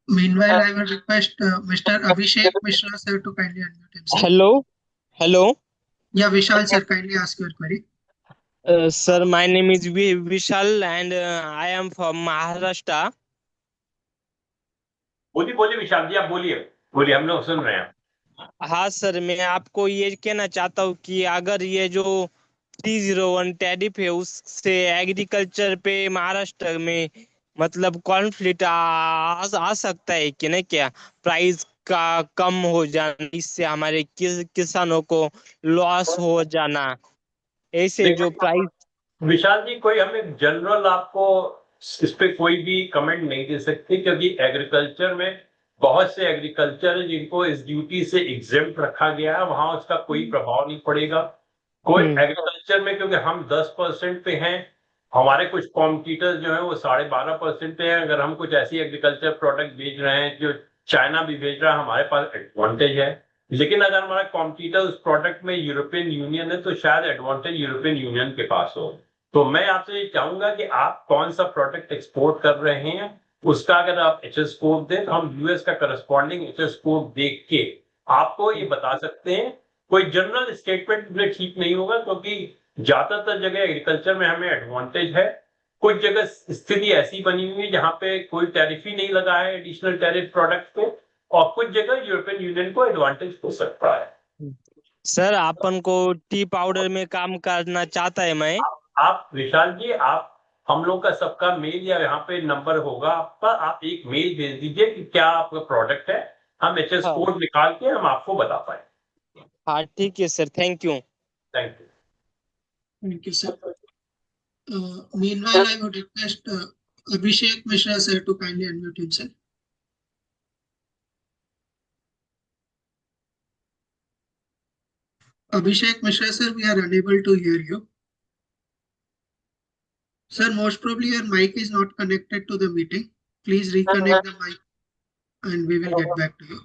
Meanwhile, I will request Mr. Abhishek Mishra sir to kindly unmute himself. Hello. Yeah, Vishal sir, kindly ask your query. Sir, my name is Vishal and I am from Maharashtra. बोलिए विशाल जी, आप बोलिए हम लोग सुन रहे हैं. हाँ sir, मैं आपको ये कहना चाहता हूँ कि अगर ये जो 301 टैरिफ है उससे एग्रीकल्चर पे महाराष्ट्र में मतलब कॉन्फ्लिक्ट आ सकता है कि नहीं, क्या प्राइस का कम हो जाना, इससे हमारे किसानों को लॉस हो जाना, ऐसे जो प्राइस. विशाल जी, कोई हमें जनरल आपको इस पे कोई भी कमेंट नहीं दे सकते क्योंकि एग्रीकल्चर में बहुत से एग्रीकल्चर जिनको इस ड्यूटी से एग्जेम्प्ट रखा गया है, वहां उसका कोई प्रभाव नहीं पड़ेगा. कोई एग्रीकल्चर में क्योंकि हम 10% पे हैं, हमारे कुछ कॉम्पिटिटर्स जो है वो 12.5% पे हैं. अगर हम कुछ ऐसी एग्रीकल्चर प्रोडक्ट बेच रहे हैं जो चाइना भी बेच रहा है, हमारे पास एडवांटेज है. लेकिन अगर हमारा कॉम्पिटिटर उस प्रोडक्ट में यूरोपियन यूनियन है तो शायद एडवांटेज यूरोपियन यूनियन के पास हो. तो मैं आपसे ये चाहूंगा कि आप कौन सा प्रोडक्ट एक्सपोर्ट कर रहे हैं, उसका अगर आप एचएस कोड दें तो हम यूएस का करस्पॉन्डिंग एचएस कोड देख के आपको ये बता सकते हैं. कोई जनरल स्टेटमेंट में ठीक नहीं होगा क्योंकि ज्यादातर जगह एग्रीकल्चर में हमें एडवांटेज है. कुछ जगह स्थिति ऐसी बनी हुई है जहां पे कोई टैरिफ ही नहीं लगा है एडिशनल टैरिफ प्रोडक्ट पे, और कुछ जगह यूरोपियन यूनियन को एडवांटेज हो सकता है. सर, अपन को टी पाउडर में काम करना चाहता है मैं. आप विशाल जी, आप हम लोग का सबका मेल या यहाँ पे नंबर होगा आपका, आप एक मेल भेज दीजिए कि क्या आपका प्रोडक्ट है, हम एचएस कोड निकाल के हम आपको बता पाए. हाँ ठीक है sir, thank you. Thank you. Thank you, sir. Meanwhile, I would request Abhishek Mishra sir to kindly unmute himself. Abhishek Mishra sir, we are unable to hear you. Sir, most probably your mic is not connected to the meeting. Please reconnect the mic and we will get back to you.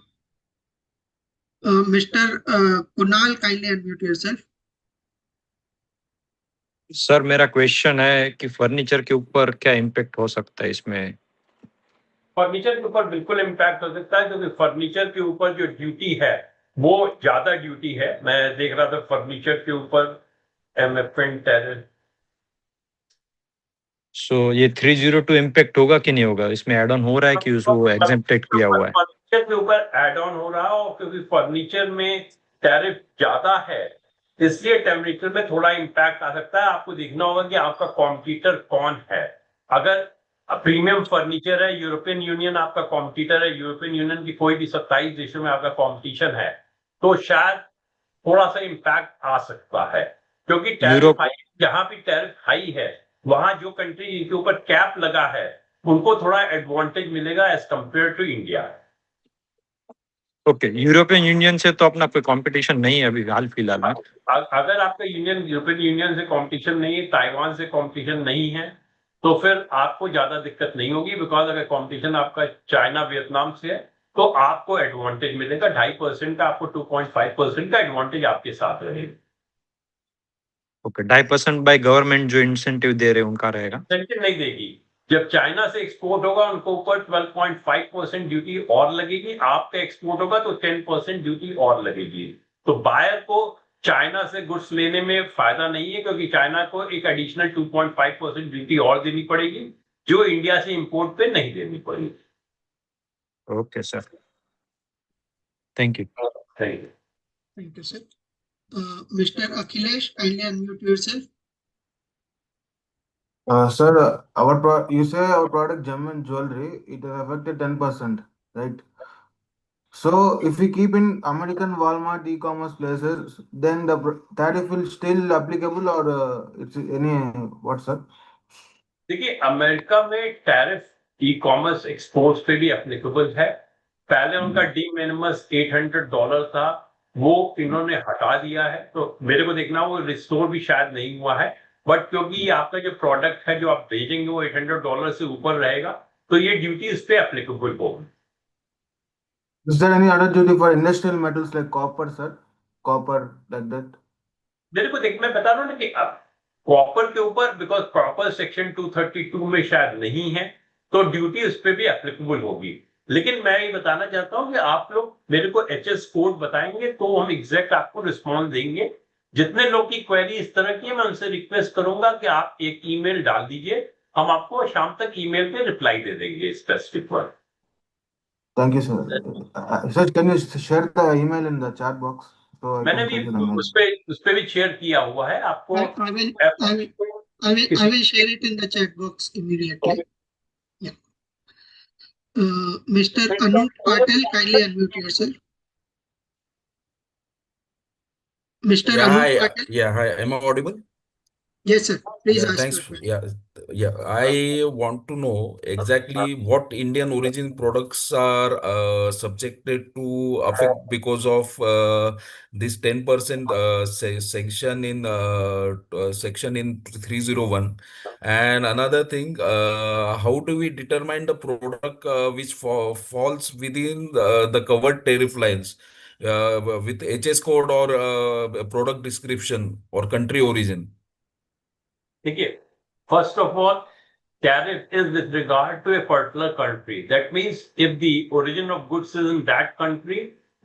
Mr. Kunal, kindly unmute yourself. Sir, मेरा question है कि furniture के ऊपर क्या impact हो सकता है इसमें. फर्नीचर के ऊपर बिल्कुल इम्पैक्ट हो सकता है, क्योंकि फर्नीचर के ऊपर जो ड्यूटी है वो ज्यादा ड्यूटी है। मैं देख रहा था फर्नीचर के ऊपर एमएफएन टैरिफ। सो ये 302 इम्पैक्ट होगा कि नहीं होगा, इसमें एड ऑन हो रहा है कि उसको एग्जेम्प्टेड किया हुआ है? फर्नीचर के ऊपर एड ऑन हो रहा है, और क्योंकि फर्नीचर में टैरिफ ज्यादा है इसलिए टेम्परेचर में थोड़ा इम्पैक्ट आ सकता है। आपको देखना होगा कि आपका कॉम्पिटिटर कौन है। अगर प्रीमियम फर्नीचर है, यूरोपियन यूनियन आपका कॉम्पिटिटर है, यूरोपियन यूनियन की कोई भी 27 देशों में आपका कॉम्पिटिशन है, तो शायद थोड़ा सा इम्पैक्ट आ सकता है। क्योंकि टैरिफ हाई, जहां भी टैरिफ हाई है वहां जो कंट्री जिनके ऊपर कैप लगा है उनको थोड़ा एडवांटेज मिलेगा as compared to India. Okay, European Union से तो अपना कोई कंपटीशन नहीं है अभी हाल फिलहाल में। अगर आपका यूनियन यूरोपियन यूनियन से कंपटीशन नहीं है, ताइवान से कंपटीशन नहीं है, तो फिर आपको ज्यादा दिक्कत नहीं होगी। बिकॉज अगर कंपटीशन आपका चाइना वियतनाम से है तो आपको एडवांटेज मिलेगा 2.5% का, आपको 2.5% का एडवांटेज आपके साथ रहेगा। ओके, 2.5% बाय गवर्नमेंट जो इंसेंटिव दे रहे हैं उनका रहेगा। इंसेंटिव नहीं देगी। जब चाइना से एक्सपोर्ट होगा उनको ऊपर 12.5% ड्यूटी और लगेगी, आपका एक्सपोर्ट होगा तो 10% ड्यूटी और लगेगी। तो बायर को चाइना से गुड्स लेने में फायदा नहीं है, क्योंकि चाइना को एक एडिशनल 2.5% ड्यूटी और देनी पड़ेगी जो इंडिया से इंपोर्ट पे नहीं देनी पड़ेगी। Okay sir, thank you. Thank you. Thank you, sir. Mr. Akhilesh, kindly unmute yourself. Sir, you say our product gem and jewelry, it has affected 10%, right? So if we keep in American Walmart e-commerce places, then the tariff will still applicable, or it's any what, sir? देखिए, America में tariff e commerce exports पे भी applicable है। पहले उनका D minimus $800 था, वो इन्होंने हटा दिया है। तो मेरे को देखना वो रिस्टोर भी शायद नहीं हुआ है, बट क्योंकि आपका जो प्रोडक्ट है जो आप भेजेंगे वो $800 से ऊपर रहेगा, तो ये ड्यूटी इस पे एप्लीकेबल होगी। Is there any other duty for industrial metals like copper, sir? Copper, like that? मेरे को देख, मैं बता रहा हूँ ना कि अब कॉपर के ऊपर, बिकॉज कॉपर सेक्शन 232 में शायद नहीं है, तो ड्यूटी उस पर भी एप्लीकेबल होगी। लेकिन मैं ये बताना चाहता हूँ कि आप लोग मेरे को एचएस कोड बताएंगे तो हम एग्जैक्ट आपको रिस्पॉन्स देंगे। जितने लोग की क्वेरी इस तरह की है, मैं उनसे रिक्वेस्ट करूंगा कि आप एक ईमेल डाल दीजिए, हम आपको शाम तक ईमेल पे रिप्लाई दे देंगे specific word. Thank you, sir. Sir, can you share the email in the chat box so I मैंने can भी send you the mail? उस पे भी शेयर किया हुआ है आपको। I will share it in the chat box immediately. Yeah. Mr. Anup Patel, kindly unmute yourself. Mr. Anup Patel. Hi. Am I audible? Yes, sir. Please Yeah, ask thanks. your question. Yeah. I want to know exactly what Indian origin products are subjected to affect because of this 10% section in 301. And another thing, how do we determine the product which falls within the covered tariff lines with HS code or product description or country origin? देखिए, first of all tariff is with regard to a particular country. That means if the origin of goods is in that country,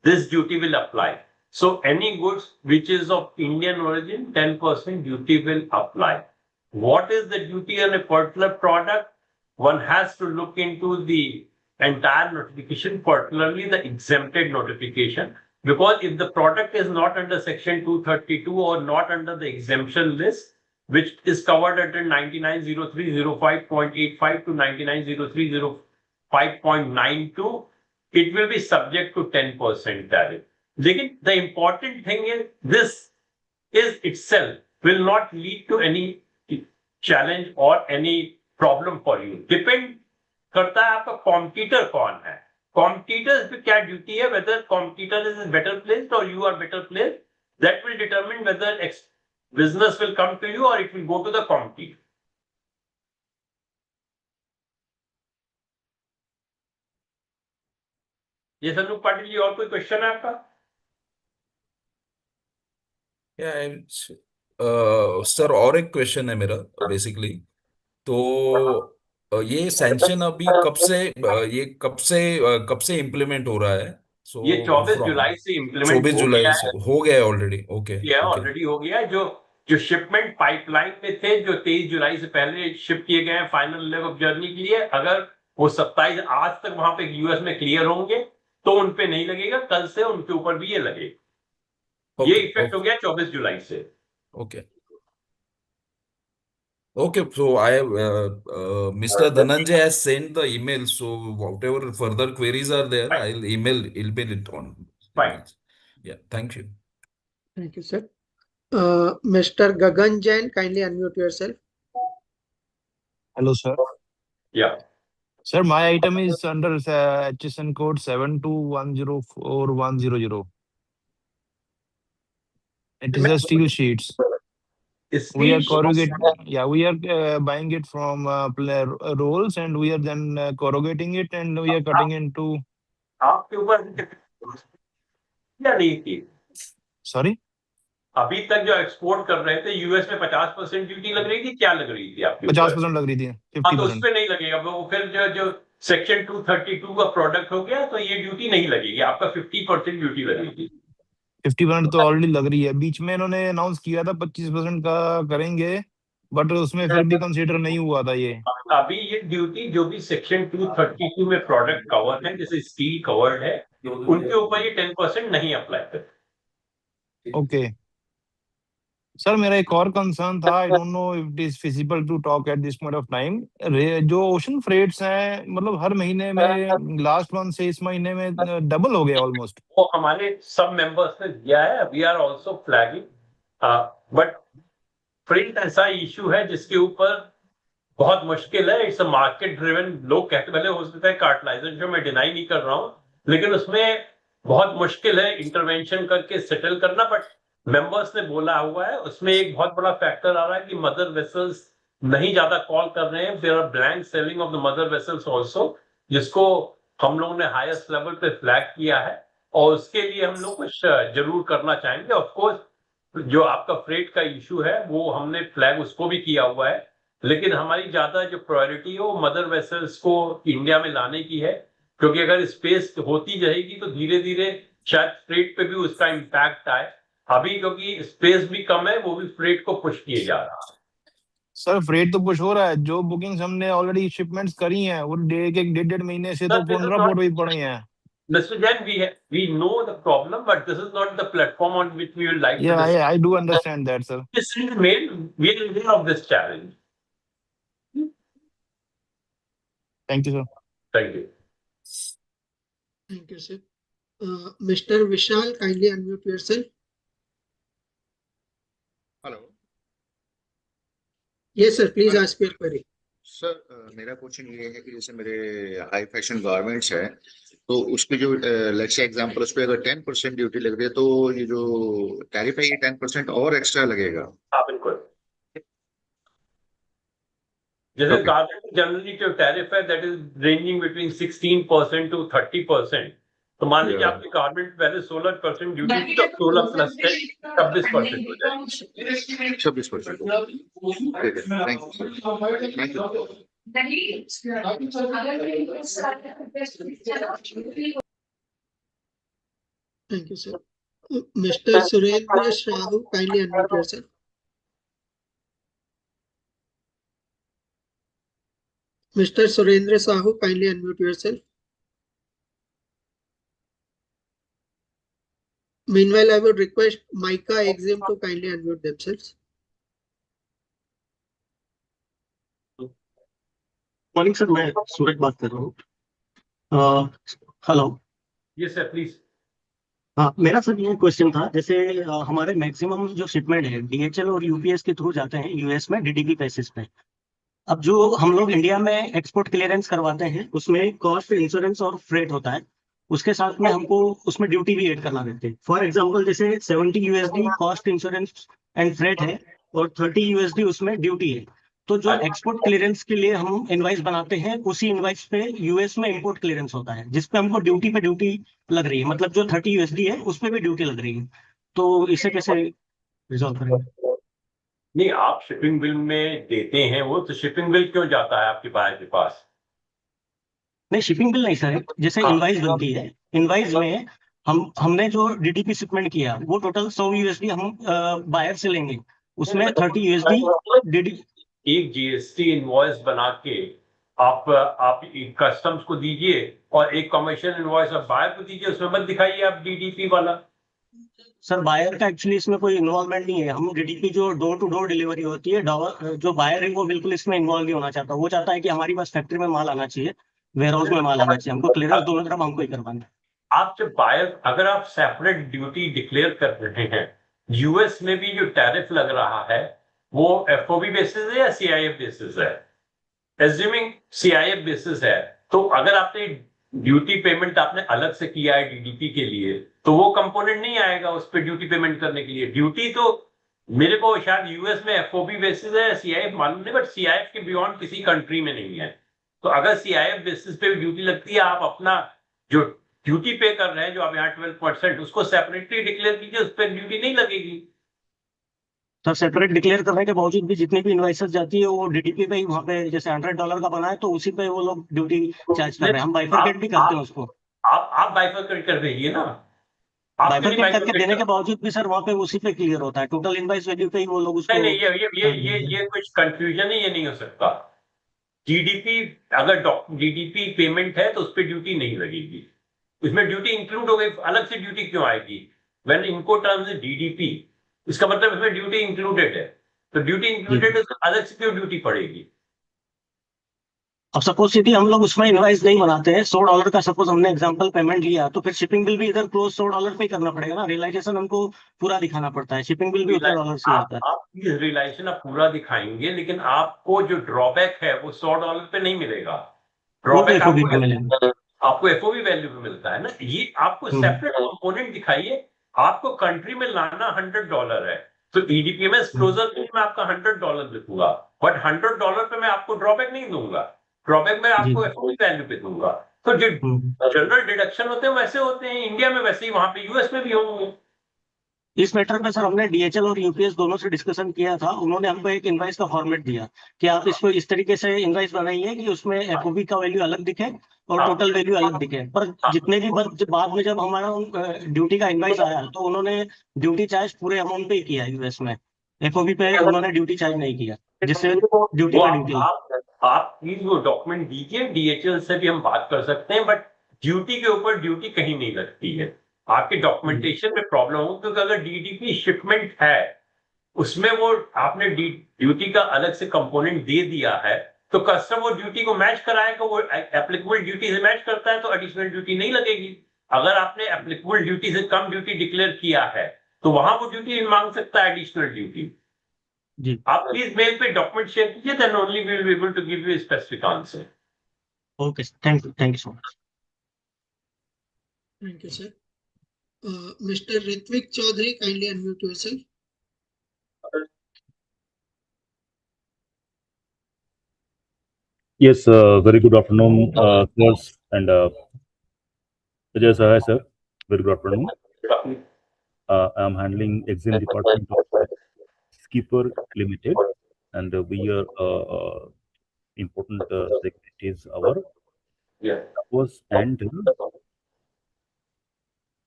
this duty will apply. So any goods which is of Indian origin, 10% duty will apply. What is the duty on a particular product? One has to look into the entire notification, particularly the exempted notification, because if the product is not under section 232 or not under the exemption list, which is covered under 990305.85 to 990305.92, it will be subject to 10% tariff. Lekin the important thing is this is itself will not lead to any challenge or any problem for you. Depend करता है आपका competitor कौन है। Competitors पे क्या duty है, whether competitor is better placed और you are better placed, that will determine whether business will come to you or it will go to the competitor. ये सनू पाटिल जी, और कोई क्वेश्चन है आपका? सर और एक क्वेश्चन है मेरा बेसिकली। तो ये सैंक्शन अभी कब से इम्प्लीमेंट हो रहा है? ये सो 24 फ्रॉम जुलाई से इम्प्लीमेंट 24 हो जुलाई गया से है। हो गया है ऑलरेडी। ओके ये ओके ऑलरेडी हो गया है। जो जो शिपमेंट पाइपलाइन में थे, जो 23 जुलाई से पहले शिप किए गए हैं फाइनल लेग ऑफ जर्नी के लिए, अगर वो 27 आज तक वहां पे यूएस में क्लियर होंगे तो उन पे नहीं लगेगा, कल से उनके ऊपर भी ये लगेगा। ये ओके इफेक्ट हो गया 24 जुलाई से। Okay Okay, so Mr. Dhananjay has sent the email. So whatever further queries are there, I'll email it on fine. emails. Yeah, thank you. Thank you, sir. Mr. Gagan Jain, kindly unmute yourself. Hello, sir. या Sir, my item is under HSN code 72104100. It is a steel sheets. We are corrugating. Yeah, we are buying it from rolls, and we are then corrugating it, and we are cutting into. आपके ऊपर क्या नहीं थी? Sorry, अभी तक जो export कर रहे थे यूएस में 50% ड्यूटी लग रही थी, क्या लग रही थी आपके ऊपर? 50% लग रही थी, हाँ, तो उस 50%. पे नहीं लगेगा। वो फिर जो जो सेक्शन 232 का प्रोडक्ट हो गया तो ये ड्यूटी नहीं लगेगी, आपका 50% ड्यूटी लगेगी। 50% तो ऑलरेडी लग रही है। बीच में इन्होंने अनाउंस किया था 25% का करेंगे, बट उसमें फिर भी कंसीडर नहीं हुआ था ये. अभी ये ड्यूटी जो भी सेक्शन 232 में प्रोडक्ट कवर है, जैसे स्टील कवर्ड है, उनके ऊपर ये 10% नहीं अप्लाई करते। ओके सर, मेरा एक और कंसर्न था. I don't know if it is feasible to talk at this point of time. जो ओशन फ्रेट्स हैं, मतलब हर महीने में लास्ट मंथ से इस महीने में डबल हो गया ऑलमोस्ट. वो हमारे सब मेंबर्स ने दिया है, we are also flagging, but freight ऐसा इशू है जिसके ऊपर बहुत मुश्किल है। It's a market driven. लोग कहते भले हो सकता है कार्टलाइजेशन, मैं डिनाई नहीं कर रहा हूं, लेकिन उसमें बहुत मुश्किल है इंटरवेंशन करके सेटल करना। बट मेंबर्स ने बोला हुआ है, उसमें एक बहुत बड़ा फैक्टर आ रहा है कि मदर वेसल्स नहीं ज्यादा कॉल कर रहे हैं। There are blank sailing of the mother vessels also, जिसको हम लोगों ने हाईएस्ट लेवल पे फ्लैग किया है, और उसके लिए हम लोग कुछ जरूर करना चाहेंगे। ऑफ कोर्स जो आपका फ्रेट का इशू है वो हमने फ्लैग उसको भी किया हुआ है, लेकिन हमारी ज्यादा जो प्रायोरिटी है वो मदर वेसल्स को इंडिया में लाने की है, क्योंकि अगर स्पेस होती जाएगी तो धीरे धीरे शायद फ्रेट पे भी उसका इम्पैक्ट आए। अभी क्योंकि स्पेस भी कम है, वो भी फ्रेट को पुश किए जा रहा है। सर, फ्रेट तो पुश हो रहा है. जो बुकिंग्स हमने ऑलरेडी शिपमेंट्स करी हैं वो डेढ़ महीने से तो 15 पोर्ट भी पड़े हैं. Mr. Jain, we know the problem, but this is not the platform on which we would like to Yeah, discuss. I do understand that, sir. This is mail. We are aware of this challenge. Thank you, sir. Thank you. Thank you, sir. Mr. Vishal, kindly unmute yourself. Hello Yes, sir. Please ask your query. Sir, मेरा question ये है कि जैसे मेरे high fashion garments है, तो उसके जो लेट्स से एग्जांपल उस पे अगर 10% ड्यूटी लग रही है, तो ये जो टैरिफ है ये 10% और एक्स्ट्रा लगेगा? हाँ, बिल्कुल। जैसे Okay. गारमेंट जनरली जो टैरिफ है that is ranging between 16% to 30%। तो मान लीजिए Yeah. आपकी गारमेंट पहले 16% ड्यूटी थी, तो 16 प्लस 26% हो जाएगी। 26%। ठीक है, thank you sir, thank you. Thank you, sir. Mr. Surendra Sahu, kindly unmute yourself. Mr. Surendra Sahu, kindly unmute yourself. Meanwhile, I would request Micah Exim to kindly unmute themselves. Morning sir, मैं सूरज बात कर रहा हूँ. Hello. Yes sir, please. हाँ, मेरा sir ये question था. जैसे हमारे मैक्सिमम जो शिपमेंट है डीएचएल और यूपीएस के थ्रू जाते हैं यूएस में डीडीपी बेसिस पे. अब जो हम लोग इंडिया में एक्सपोर्ट क्लियरेंस करवाते हैं उसमें कॉस्ट, इंश्योरेंस और फ्रेट होता है. उसके साथ में हमको उसमें ड्यूटी भी ऐड करना देते हैं. फॉर एग्जाम्पल जैसे 70 USD cost, insurance and freight है और 30 यूएसडी उसमें ड्यूटी है. तो जो एक्सपोर्ट क्लियरेंस के लिए हम इनवाइस बनाते हैं उसी इनवाइस पे यूएस में इंपोर्ट क्लियरेंस होता है, जिसपे हमको ड्यूटी पे ड्यूटी लग रही है. मतलब जो 30 यूएसडी है उस पे भी ड्यूटी लग रही है. तो इसे कैसे रिजॉल्व करेंगे? I understand. रिजॉल्व करेंगे. सर, नहीं, आप शिपिंग बिल में देते हैं वो, तो शिपिंग बिल क्यों जाता है आपके बायर के पास? नहीं, शिपिंग बिल नहीं सर, जैसे हाँ। इनवाइस बनती है, इनवाइस में हमने जो डीडीपी शिपमेंट किया वो टोटल 100 यूएसडी हम बायर से लेंगे, उसमें 30 यूएसडी डीडी। एक जीएसटी इनवॉइस बना के आप कस्टम्स को दीजिए और एक कमर्शियल इनवॉइस आप बायर को दीजिए, उसमें मत दिखाइए आप डीडीपी वाला। सर बायर का एक्चुअली इसमें कोई इन्वॉल्वमेंट नहीं है, हम डीडीपी जो डोर टू डोर डिलीवरी होती है, जो बायर है वो बिल्कुल इसमें इन्वॉल्व नहीं होना चाहता, वो चाहता है कि हमारी बस फैक्ट्री में माल आना चाहिए, वेयर हाउस में माल आना चाहिए, हमको क्लियरेंस दोनों तरफ हमको ही करवाना है। आप जब बायर, अगर आप सेपरेट ड्यूटी डिक्लेयर कर रहे हैं, यूएस में भी जो टैरिफ लग रहा है वो एफओबी बेसिस है या सीआईएफ बेसिस है? एज्यूमिंग सीआईएफ बेसिस है, तो अगर आपने ड्यूटी पेमेंट आपने अलग से किया है डीडीपी के लिए, तो वो कंपोनेंट नहीं आएगा उस पर ड्यूटी पेमेंट करने के लिए। ड्यूटी तो मेरे को शायद यूएस में एफओबी बेसिस है, सीआईएफ मालूम नहीं, बट सीआईएफ के बियॉन्ड किसी कंट्री में नहीं है। तो अगर सीआईएफ बेसिस पे भी ड्यूटी लगती है, आप अपना जो ड्यूटी पे कर रहे हैं, जो आप यहाँ 12%, उसको सेपरेटली डिक्लेयर कीजिए, उस पर ड्यूटी नहीं लगेगी। सर सेपरेट डिक्लेयर करने के बावजूद भी जितनी भी इनवाइसेस जाती है वो डीडीपी पे ही, वहाँ पे जैसे $100 का बना है तो उसी पे वो लोग ड्यूटी चार्ज कर रहे हैं, हम बाइफरकेट भी करते हैं उसको। आप बाइफरकेट कर दीजिए ना, आप क्यों नहीं बाइफरकेट करके बाइफरकेट देने कर? के बावजूद भी सर वहाँ पे उसी पे क्लियर होता है, टोटल इनवाइस वैल्यू पे ही वो लोग उसको नहीं नहीं, ये कुछ कंफ्यूजन है, ये नहीं हो सकता। जीडीपी, अगर जीडीपी पेमेंट है तो उस पर ड्यूटी नहीं लगेगी, उसमें ड्यूटी इंक्लूड हो गई, अलग से ड्यूटी क्यों आएगी? व्हेन इनको टर्म्स डीडीपी, इसका मतलब इसमें ड्यूटी इंक्लूडेड है, तो ड्यूटी इंक्लूडेड है तो अलग से क्यों ड्यूटी पड़ेगी? अब सपोज यदि हम लोग उसमें इनवाइस नहीं बनाते हैं, $100 का सपोज हमने एग्जांपल पेमेंट लिया, तो फिर शिपिंग बिल भी इधर क्लोज $100 पे ही करना पड़ेगा ना, रियलाइजेशन हमको पूरा दिखाना पड़ता है, शिपिंग बिल भी उतने डॉलर से ही आता है। आप प्लीज रियलाइजेशन आप पूरा दिखाएंगे, लेकिन आपको जो ड्रॉबैक है वो $100 पे नहीं मिलेगा। वो तो ड्रॉबैक एफओबी पे मिलेगा। आपको एफओबी वैल्यू पे मिलता है ना, ये आपको सेपरेट कंपोनेंट दिखाइए। आपको कंट्री में लाना $100 है, तो ईडीपीएमएस क्लोजर में आपका $100 लिखूंगा, बट $100 पे मैं आपको ड्रॉबैक नहीं दूंगा, ड्रॉबैक मैं जी। आपको एफओबी वैल्यू पे दूंगा। तो जो जनरल डिडक्शन होते हैं वैसे होते हैं इंडिया में, वैसे ही वहां पे यूएस में भी होंगे। इस मैटर में सर हमने डीएचएल और यूपीएस दोनों से डिस्कशन किया था, उन्होंने हमको एक इनवाइस का फॉर्मेट दिया कि आप इसको इस तरीके से इनवाइस बनाइए कि उसमें एफओबी का वैल्यू अलग दिखे और टोटल वैल्यू अलग दिखे, पर जितने भी बाद में जब हमारा ड्यूटी का इनवाइस आया तो उन्होंने ड्यूटी चार्ज पूरे अमाउंट पे ही किया यूएस में, एफओबी पे उन्होंने ड्यूटी चार्ज नहीं किया, जिससे ड्यूटी वो का ड्यूटी। आप प्लीज वो डॉक्यूमेंट दीजिए, डीएचएल से भी हम बात कर सकते हैं, बट ड्यूटी के ऊपर ड्यूटी कहीं नहीं लगती है। आपकी डॉक्यूमेंटेशन में प्रॉब्लम हो, क्योंकि अगर डीडीपी शिपमेंट है, उसमें वो आपने ड्यूटी का अलग से कंपोनेंट दे दिया है, तो कस्टम वो ड्यूटी को मैच कराएगा, वो एप्लीकेबल ड्यूटी से मैच करता है तो एडिशनल ड्यूटी नहीं लगेगी। अगर आपने एप्लीकेबल ड्यूटी से कम ड्यूटी डिक्लेयर किया है, तो वहां वो ड्यूटी मांग सकता है, एडिशनल ड्यूटी। जी। आप प्लीज मेल पे डॉक्यूमेंट शेयर कीजिए, then only we will be able to give you specific answer. Okay, thank you so much. Thank you, sir. Mr. Ritvik Chaudhary, kindly unmute yourself. Yes, very good afternoon, sirs and Ajay sir, hi sir. Very good afternoon. I am handling exam department of Skipper Limited, and we are important segment is our towers and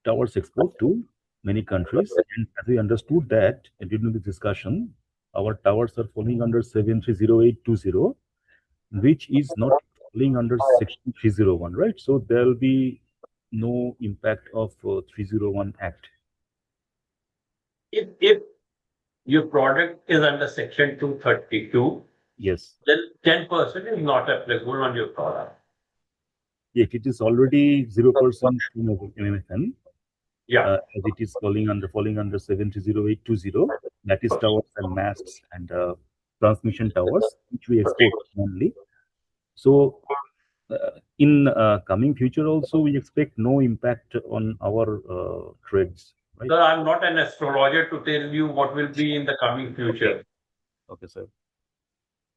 towers export to many countries. And as we understood that during the discussion, our towers are falling under 730820, which is not falling under section 301, right? So there will be no impact of 301 Act. If your product is under section 232, Yes. then 10% is not applicable on your product. If it is already 0% MMFN, Yeah. as it is falling under 730820, that is towers and masts and transmission towers, which we export only. So in coming future also, we expect no impact on our trades, right? Sir, I'm not an astrologer to tell you what will be in the coming future. Okay, sir.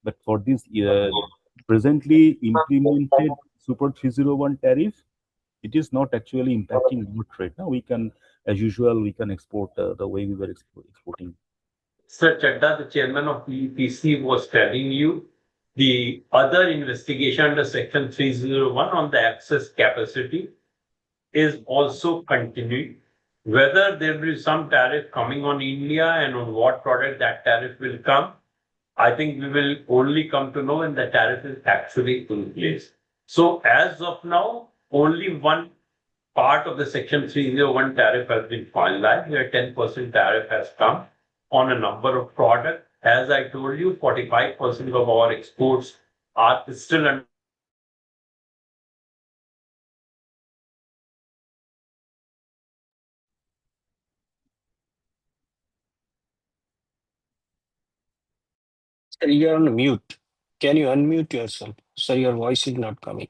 But for this presently implemented Super 301 tariff, it is not actually impacting our trade. Now we can, as usual, we can export the way we were exporting. Mr. Chadda, the chairman of PEPC, was telling you, the other investigation under Section 301 on the access capacity is also continuing. Whether there will be some tariff coming on India and on what product that tariff will come, I think we will only come to know when the tariff is actually in place. So as of now, only one part of the Section 301 tariff has been finalized, where 10% tariff has come on a number of products. As I told you, 45% of our exports are still under Sir, you're on mute. Can you unmute yourself? Sir, your voice is not coming.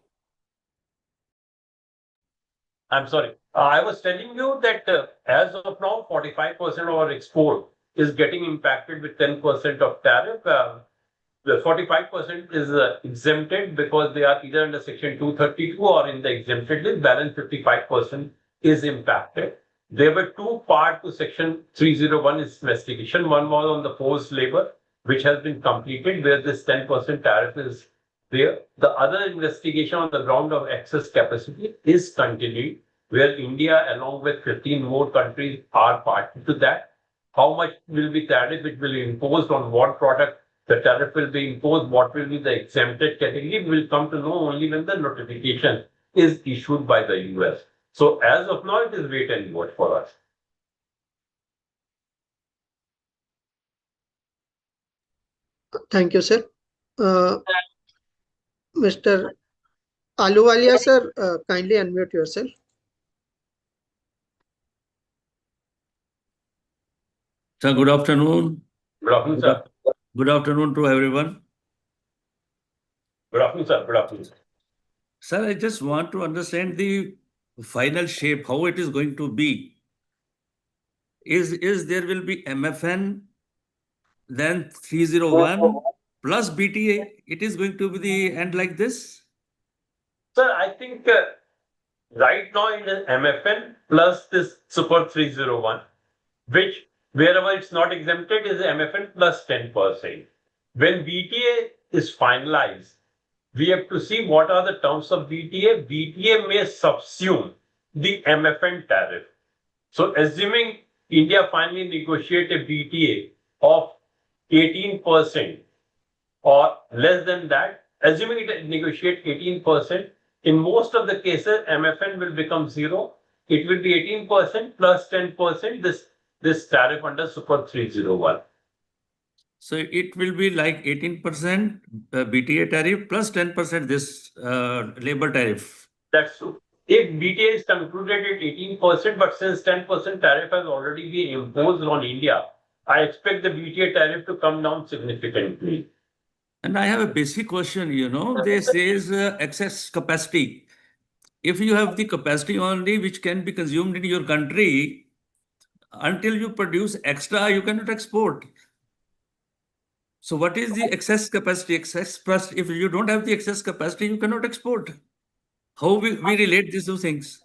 I'm sorry. I was telling you that as of now, 45% of our export is getting impacted with 10% of tariff. The 45% is exempted because they are either under Section 232 or in the exempted list. Balance 55% is impacted. There were two parts to Section 301 investigation. One was on the forced labor, which has been completed, where this 10% tariff is there. The other investigation on the ground of excess capacity is continuing, where India, along with 15 more countries, are party to that. How much will be tariff which will be imposed on what product the tariff will be imposed, what will be the exempted category, will come to know only when the notification is issued by the US. So as of now, it is wait and watch for us. Thank you, sir. Mr. Aluwalia, sir, kindly unmute yourself. Sir, good afternoon. Good afternoon, sir. Good afternoon to everyone. Good afternoon, sir. Good afternoon, sir. Sir, I just want to understand the final shape, how it is going to be. Is there will be MFN, then 301 plus BTA? It is going to be the end like this? Sir, I think right now it is MFN plus this Super 301, which wherever it's not exempted is MFN plus 10%. When BTA is finalized, we have to see what are the terms of BTA. BTA may subsume the MFN tariff. So assuming India finally negotiate a BTA of 18% or less than that, assuming it negotiate 18%, in most of the cases, MFN will become zero. It will be 18% plus 10%, this tariff under Super 301. So it will be like 18% BTA tariff plus 10% this labor tariff. That's true. If BTA is concluded at 18%, but since 10% tariff has already been imposed on India, I expect the BTA tariff to come down significantly. And I have a basic question, they says excess capacity. If you have the capacity only which can be consumed in your country, until you produce extra, you cannot export. So what is the excess capacity? If you don't have the excess capacity, you cannot export. How we relate these two things?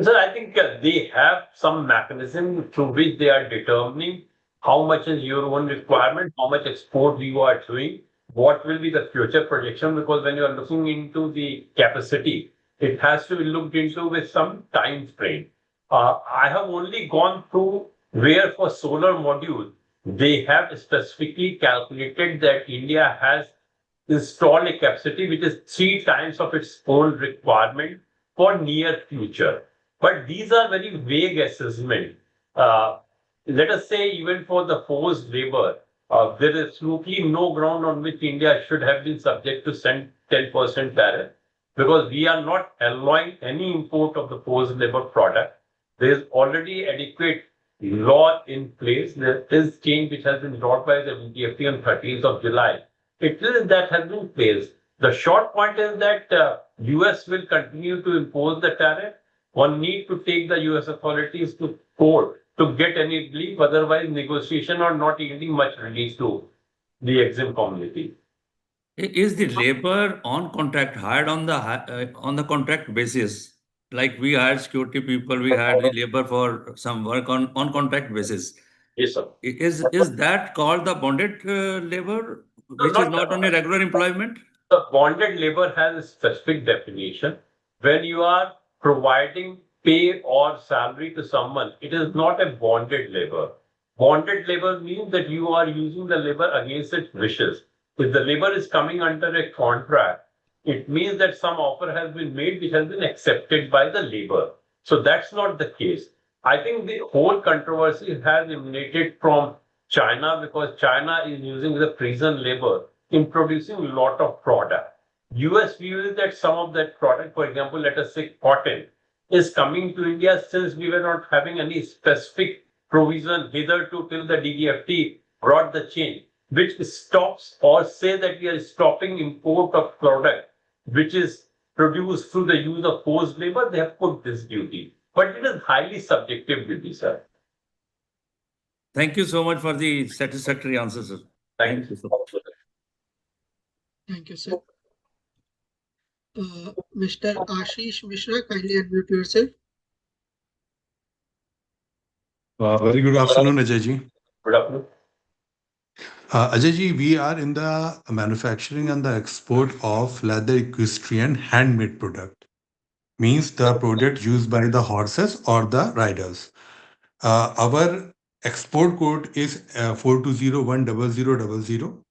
Sir, I think they have some mechanism through which they are determining how much is your own requirement, how much export you are doing, what will be the future projection, because when you are looking into the capacity, it has to be looked into with some time frame. I have only gone through where for solar module, they have specifically calculated that India has installed a capacity which is 3 times of its own requirement for near future. But these are very vague assessments. Let us say even for the forced labor, there is absolutely no ground on which India should have been subject to send 10% tariff, because we are not allowing any import of the forced labor product. There is already adequate law in place. There is change which has been brought by the VTFT on 13th of July. It is that has been placed. The short point is that US will continue to impose the tariff. One need to take the US authorities to court to get any relief, otherwise negotiation are not yielding much relief to the exempt community. Is the labor on contract hired on the contract basis? Like we hired security people, we hired the labor for some work on contract basis. Yes, sir. Is that called the bonded labor, which is not on a regular employment? The bonded labor has a specific definition. When you are providing pay or salary to someone, it is not a bonded labor. Bonded labor means that you are using the labor against its wishes. If the labor is coming under a contract, it means that some offer has been made which has been accepted by the labor. So that's not the case. I think the whole controversy has emanated from China because China is using the prison labor in producing a lot of product. US view is that some of that product, for example, let us say cotton, is coming to India since we were not having any specific provision hitherto till the DGFT brought the change, which stops or say that we are stopping import of product which is produced through the use of forced labor. They have put this duty, but it is highly subjective duty, sir. Thank you so much for the satisfactory answer, sir. Thank you. Thank you, sir. Mr. Ashish Mishra, kindly unmute yourself. Very good afternoon, Ajay ji. Good afternoon. Ajay ji, we are in the manufacturing and the export of leather equestrian handmade product. Means the product used by the horses or the riders. Our export code is 420100000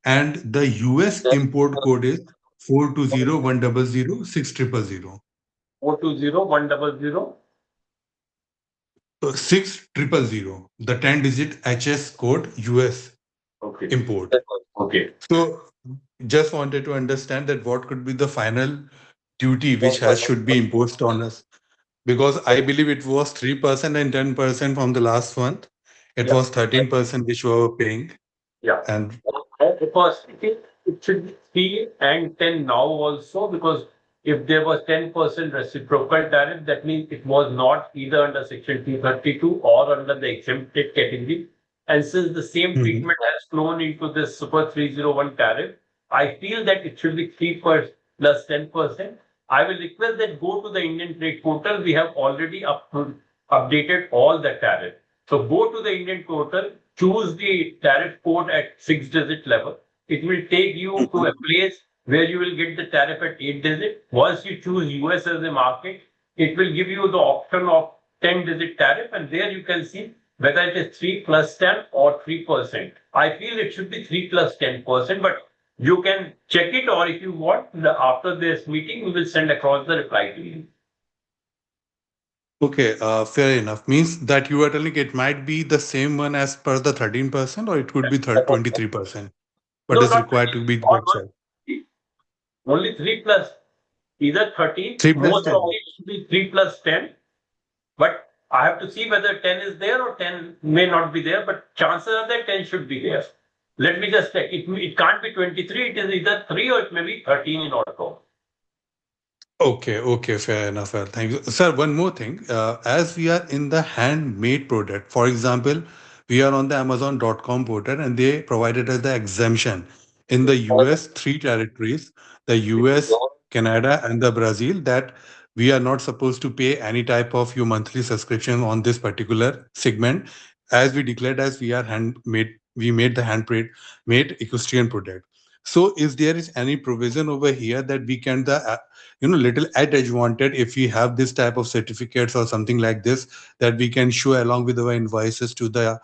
and the US import code is 420100600. 4201000. 6000, the 10-digit HS code US import. Okay. So just wanted to understand that what could be the final duty which should be imposed on us, because I believe it was 3% and 10% from the last month. It was 13% which we were paying. Yeah. And Because it should be 3 and 10 now also, because if there was 10% reciprocal tariff, that means it was not either under Section 232 or under the exempted category. And since the same treatment has flown into this Super 301 tariff, I feel that it should be 3% plus 10%. I will request that go to the Indian Trade Portal. We have already updated all the tariff. So go to the Indian portal, choose the tariff code at 6-digit level. It will take you to a place where you will get the tariff at 8-digit. Once you choose US as a market, it will give you the option of 10-digit tariff, and there you can see whether it is 3 plus 10 or 3%. I feel it should be 3 plus 10%, but you can check it, or if you want, after this meeting, we will send across the reply to you. okay, fair enough. Means that you are telling it might be the same one as per the 13%, or it could be 23%. But No, is not required to be not website. only 3 plus either 13, 3 plus most 10. probably it should be 3 plus 10. But I have to see whether 10 is there or 10 may not be there, but chances are that 10 should be there. Let me just check. It can't be 23, it is either 3 or it may be 13 in auto. Okay, fair enough. Well, thank you. Sir, one more thing. As we are in the handmade product, for example, we are on the Amazon.com portal and they provided us the exemption. In the US, 3 territories, the US, Canada, and the Brazil, that we are not supposed to pay any type of your monthly subscription on this particular segment. As we declared as we are handmade, we made the handmade equestrian product. So is there is any provision over here that we can little edge wanted if we have this type of certificates or something like this that we can show along with our invoices to the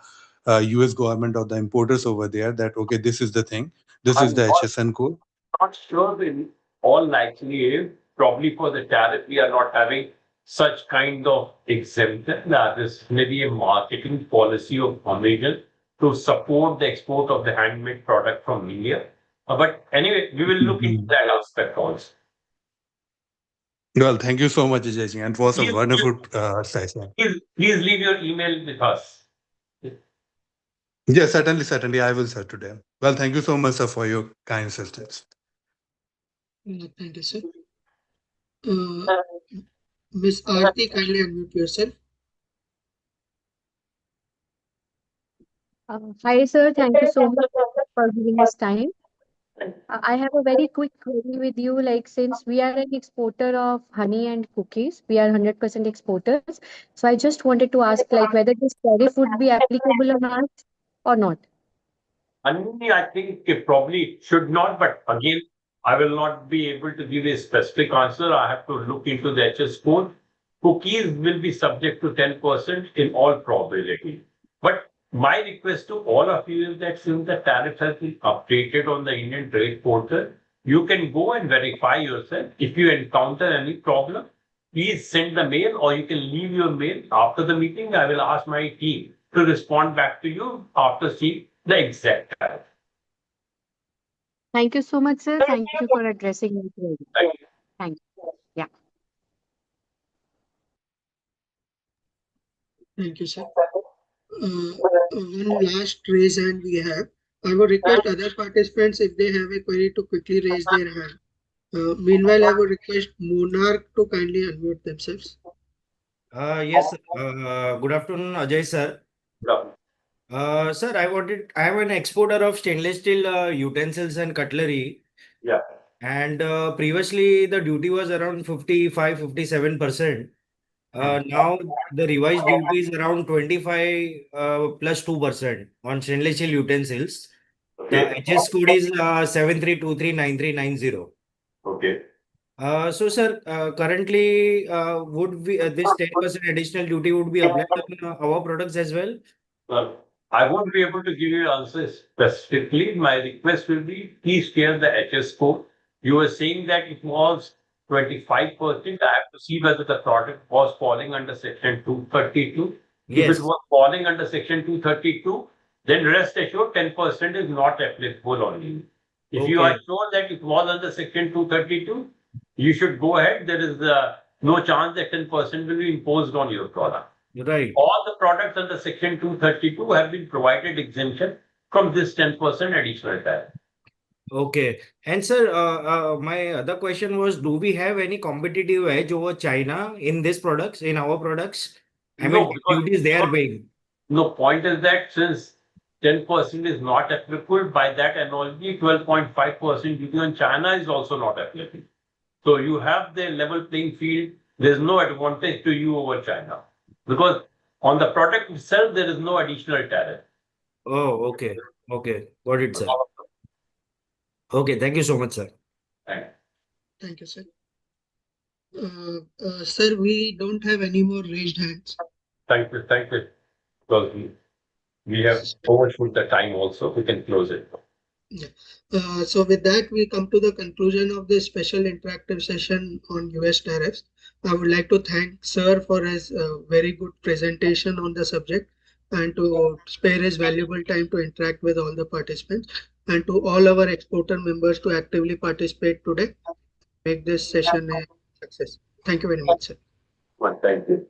US government or the importers over there that okay, this is the thing, this is the HSN code. Not sure in all likelihood, probably for the tariff, we are not having such kind of exemption. This may be a marketing policy of Amazon to support the export of the handmade product from India. But anyway, we will look into that aspect also. Well, thank you so much, Ajay, and it was a wonderful session. Please leave your email with us. Yes, certainly, I will, sir, today. Well, thank you so much, sir, for your kind assistance. Thank you, sir. Ms. Aarti, kindly unmute yourself. Hi, sir. Thank you so much for giving us time. I have a very quick query with you. Like, since we are an exporter of honey and cookies, we are 100% exporters. So I just wanted to ask, like, whether this tariff would be applicable on us or not. Honey, I think it probably should not, but again, I will not be able to give a specific answer. I have to look into the HS code. Cookies will be subject to 10% in all probability. But my request to all of you is that since the tariff has been updated on the Indian Trade Portal, you can go and verify yourself. If you encounter any problem, please send the mail or you can leave your mail after the meeting. I will ask my team to respond back to you after seeing the exact tariff. Thank you so much, sir. Thank you for addressing my query. Thank you. Thank you. Yeah. Thank you, sir. One last raise hand we have. I would request other participants if they have a query to quickly raise their hand. Meanwhile, I would request Monarch to kindly unmute themselves. Yes, good afternoon, Ajay sir. Sir, I am an exporter of stainless steel utensils and cutlery. Yeah. And previously the duty was around 55, 57%. Now the revised duty is around 25 plus 2% on stainless steel utensils. The HS code is 73239390. Okay. So sir, currently would we this 10% additional duty would be applied on our products as well? Well, I won't be able to give you answers specifically. My request will be please share the HS code. You were saying that it was 25%. I have to see whether the product was falling under section 232. If Yes. it was falling under section 232, then rest assured 10% is not applicable on you. If you Okay. are sure that it was under section 232, you should go ahead. There is no chance that 10% will be imposed on your product. Right. All the products under section 232 have been provided exemption from this 10% additional tariff. Okay. And sir, my other question was, do we have any competitive edge over China in these products, in our products? I No, mean, because- duties they are paying. No, point is that since 10% is not applicable, by that analogy, 12.5% duty on China is also not applicable. So you have the level playing field. There's no advantage to you over China because on the product itself, there is no additional tariff. Oh, okay. Okay. Got it, sir. Okay. Thank you so much, sir. Thank you, sir. Sir, we don't have any more raised hands. Thank you. Thank you. Because we have overshoot the time also. We can close it. Yeah. So with that, we come to the conclusion of this special interactive session on US tariffs. I would like to thank Sir for his very good presentation on the subject and to spare his valuable time to interact with all the participants, and to all our exporter members to actively participate today, make this session a success. Thank you very much, sir. Well, thank you.